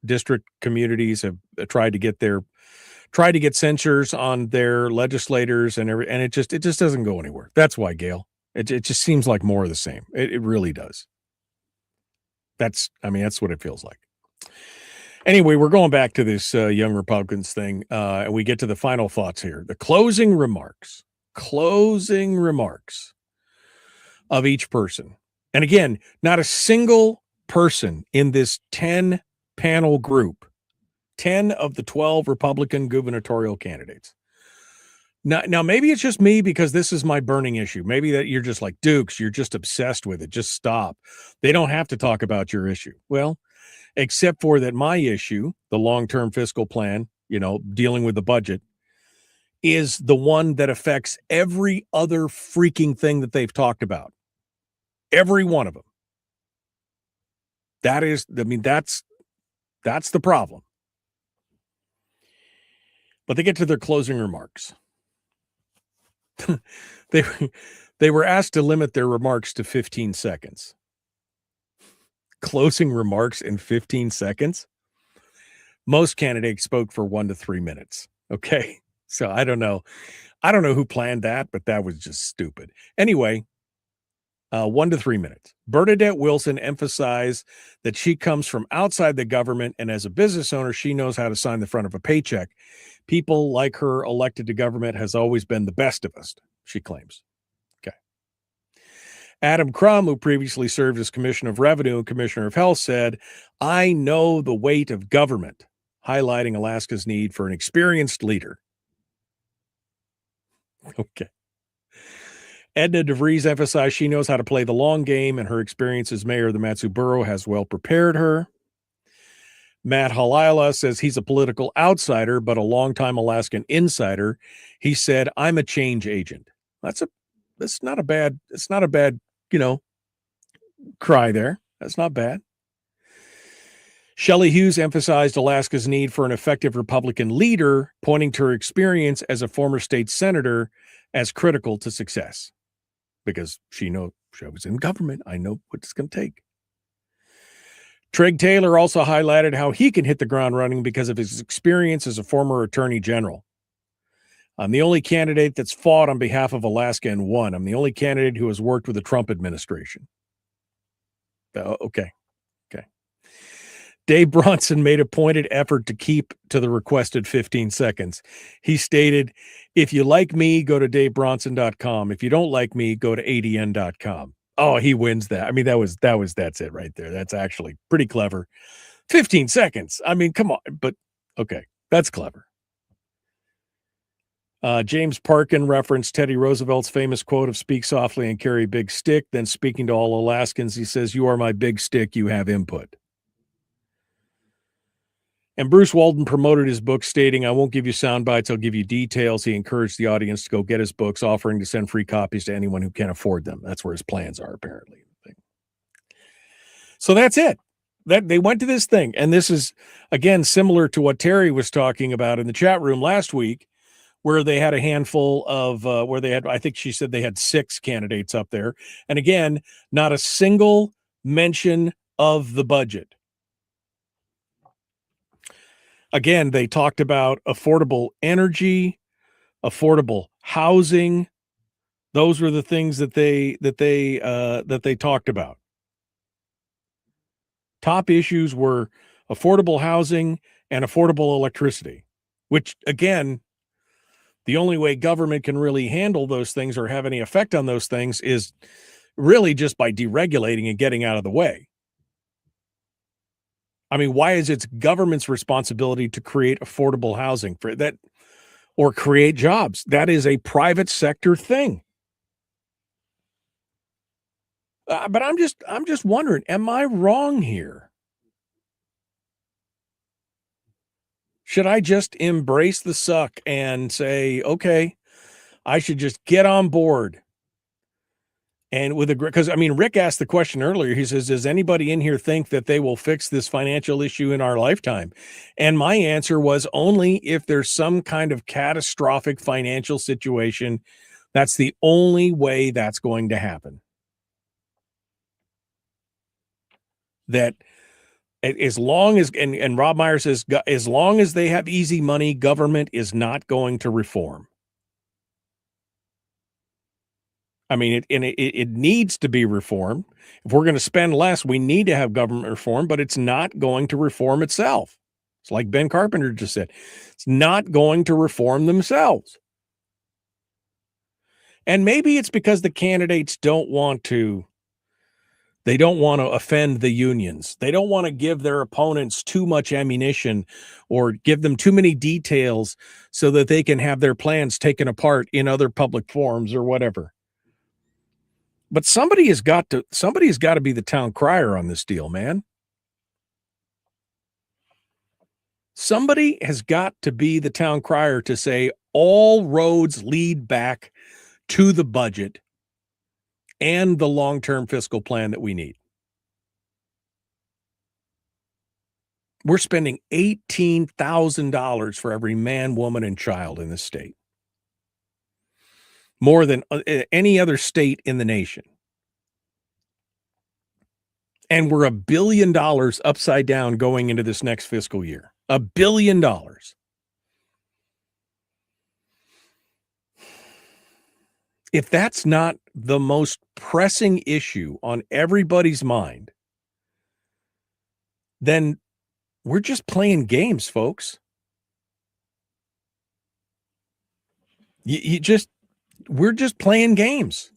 district communities have tried to get censures on their legislators and it just doesn't go anywhere. That's why, Gail. It just seems like more of the same. It really does. That's what it feels like. Anyway, we're going back to this Young Republicans thing, and we get to the final thoughts here. The closing remarks of each person. And again, not a single person in this 10-panel group, 10 of the 12 Republican gubernatorial candidates. Now, maybe it's just me because this is my burning issue. Maybe that you're just like, Dukes, you're just obsessed with it. Just stop. They don't have to talk about your issue. Well, except for that my issue, the long-term fiscal plan, dealing with the budget, is the one that affects every other freaking thing that they've talked about. Every one of them. That's the problem. But they get to their closing remarks. They were asked to limit their remarks to 15 seconds. Closing remarks in 15 seconds? Most candidates spoke for 1 to 3 minutes. Okay. So I don't know who planned that, but that was just stupid. Anyway, 1 to 3 minutes. Bernadette Wilson emphasized that she comes from outside the government, and as a business owner, she knows how to sign the front of a paycheck. People like her elected to government has always been the best of us, she claims. Okay. Adam Crum, who previously served as Commissioner of Revenue and Commissioner of Health, said, "I know the weight of government," highlighting Alaska's need for an experienced leader. Okay. Edna DeVries emphasized she knows how to play the long game, and her experience as mayor of the Matsu Borough has well prepared her. Matt Halila says he's a political outsider, but a longtime Alaskan insider. He said, "I'm a change agent." That's not a bad, cry there. That's not bad. Shelley Hughes emphasized Alaska's need for an effective Republican leader, pointing to her experience as a former state senator as critical to success. Because she was in government. I know what it's going to take. Treg Taylor also highlighted how he can hit the ground running because of his experience as a former attorney general. "I'm the only candidate that's fought on behalf of Alaska and won. I'm the only candidate who has worked with the Trump administration." Okay. Dave Bronson made a pointed effort to keep to the requested 15 seconds. He stated, "If you like me, go to davebronson.com. If you don't like me, go to adn.com. Oh, he wins that. That's it right there. That's actually pretty clever. 15 seconds. Come on. But okay, that's clever. James Parkin referenced Teddy Roosevelt's famous quote of "Speak softly and carry a big stick." Then speaking to all Alaskans, he says, "You are my big stick. You have input." And Bruce Walden promoted his book, stating, "I won't give you sound bites, I'll give you details." He encouraged the audience to go get his books, offering to send free copies to anyone who can afford them. That's where his plans are, apparently. So that's it. That they went to this thing. And this is, again, similar to what Terry was talking about in the chat room last week, where they had a handful of, I think she said they had 6 candidates up there. And again, not a single mention of the budget. Again, they talked about affordable energy, affordable housing. Those were the things that they talked about. Top issues were affordable housing and affordable electricity, which, again, the only way government can really handle those things or have any effect on those things is really just by deregulating and getting out of the way. Why is it government's responsibility to create affordable housing for that or create jobs? That is a private sector thing. But I'm just wondering, am I wrong here? Should I just embrace the suck and say, okay, I should just get on board? And because Rick asked the question earlier. He says, "Does anybody in here think that they will fix this financial issue in our lifetime?" And my answer was, only if there's some kind of catastrophic financial situation. That's the only way that's going to happen. that as long as, and Rob Meyer says, as long as they have easy money, government is not going to reform. I mean, it needs to be reformed. If we're going to spend less, we need to have government reform, but it's not going to reform itself. It's like Ben Carpenter just said. It's not going to reform themselves. And maybe it's because the candidates don't want to offend the unions. They don't want to give their opponents too much ammunition or give them too many details so that they can have their plans taken apart in other public forums or whatever. But somebody has got to be the town crier on this deal, man. Somebody has got to be the town crier to say all roads lead back to the budget and the long-term fiscal plan that we need. We're spending $18,000 for every man, woman, and child in this state. More than any other state in the nation. And we're $1 billion upside down going into this next fiscal year. $1 billion. If that's not the most pressing issue on everybody's mind, then we're just playing games, folks. We're just playing games.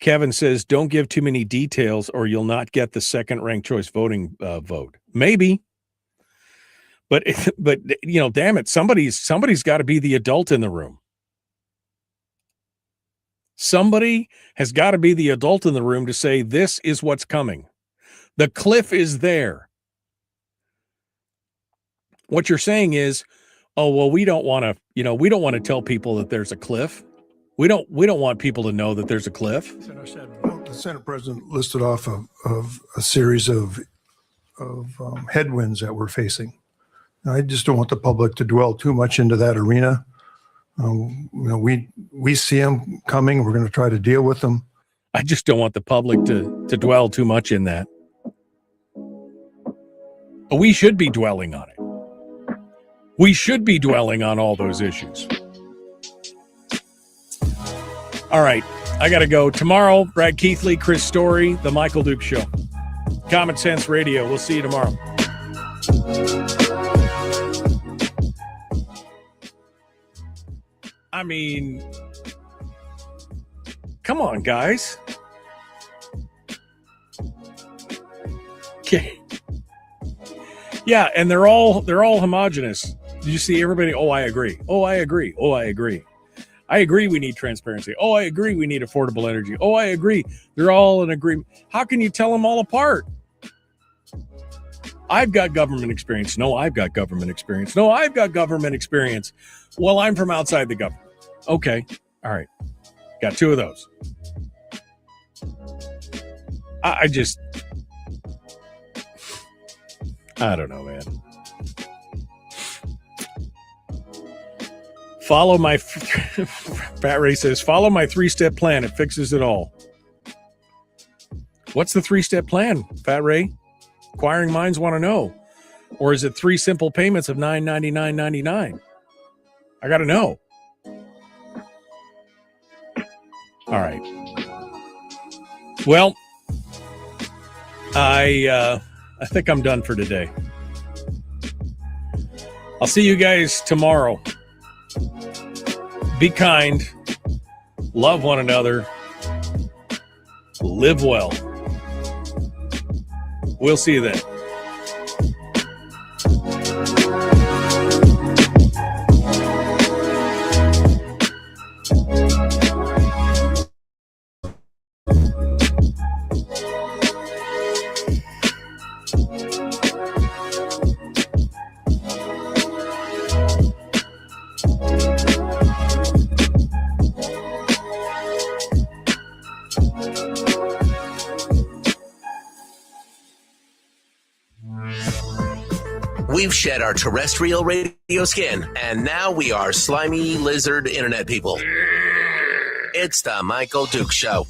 Kevin says, don't give too many details or you'll not get the second ranked choice voting vote. Maybe. But you know, damn it, somebody's got to be the adult in the room. Somebody has got to be the adult in the room to say, this is what's coming. The cliff is there. What you're saying is, oh, well, we don't want to tell people that there's a cliff. We don't want people to know that there's a cliff. The Senate president listed off of a series of headwinds that we're facing. I just don't want the public to dwell too much into that arena. We see them coming. We're going to try to deal with them. I just don't want the public to dwell too much in that. But we should be dwelling on it. We should be dwelling on all those issues. All right, I got to go. Tomorrow, Brad Keithley, Chris Story, The Michael Duke Show. Common Sense Radio. We'll see you tomorrow. I mean, come on, guys. Okay. Yeah, and they're all homogenous. Did you see everybody? Oh, I agree. Oh, I agree. Oh, I agree. I agree we need transparency. Oh, I agree we need affordable energy. Oh, I agree. They're all in agreement. How can you tell them all apart? I've got government experience. No, I've got government experience. No, I've got government experience. Well, I'm from outside the government. Okay. All right. Got two of those. I don't know, man. Follow my Fat Ray says, follow my 3-step plan. It fixes it all. What's the 3-step plan, Fat Ray? Inquiring minds want to know. Or is it 3 simple payments of $9.99.99? I got to know. All right. Well, I think I'm done for today. I'll see you guys tomorrow. Be kind. Love one another. Live well. We'll see you then. We've shed our terrestrial radio skin, and now we are slimy lizard internet people. It's the Michael Duke Show.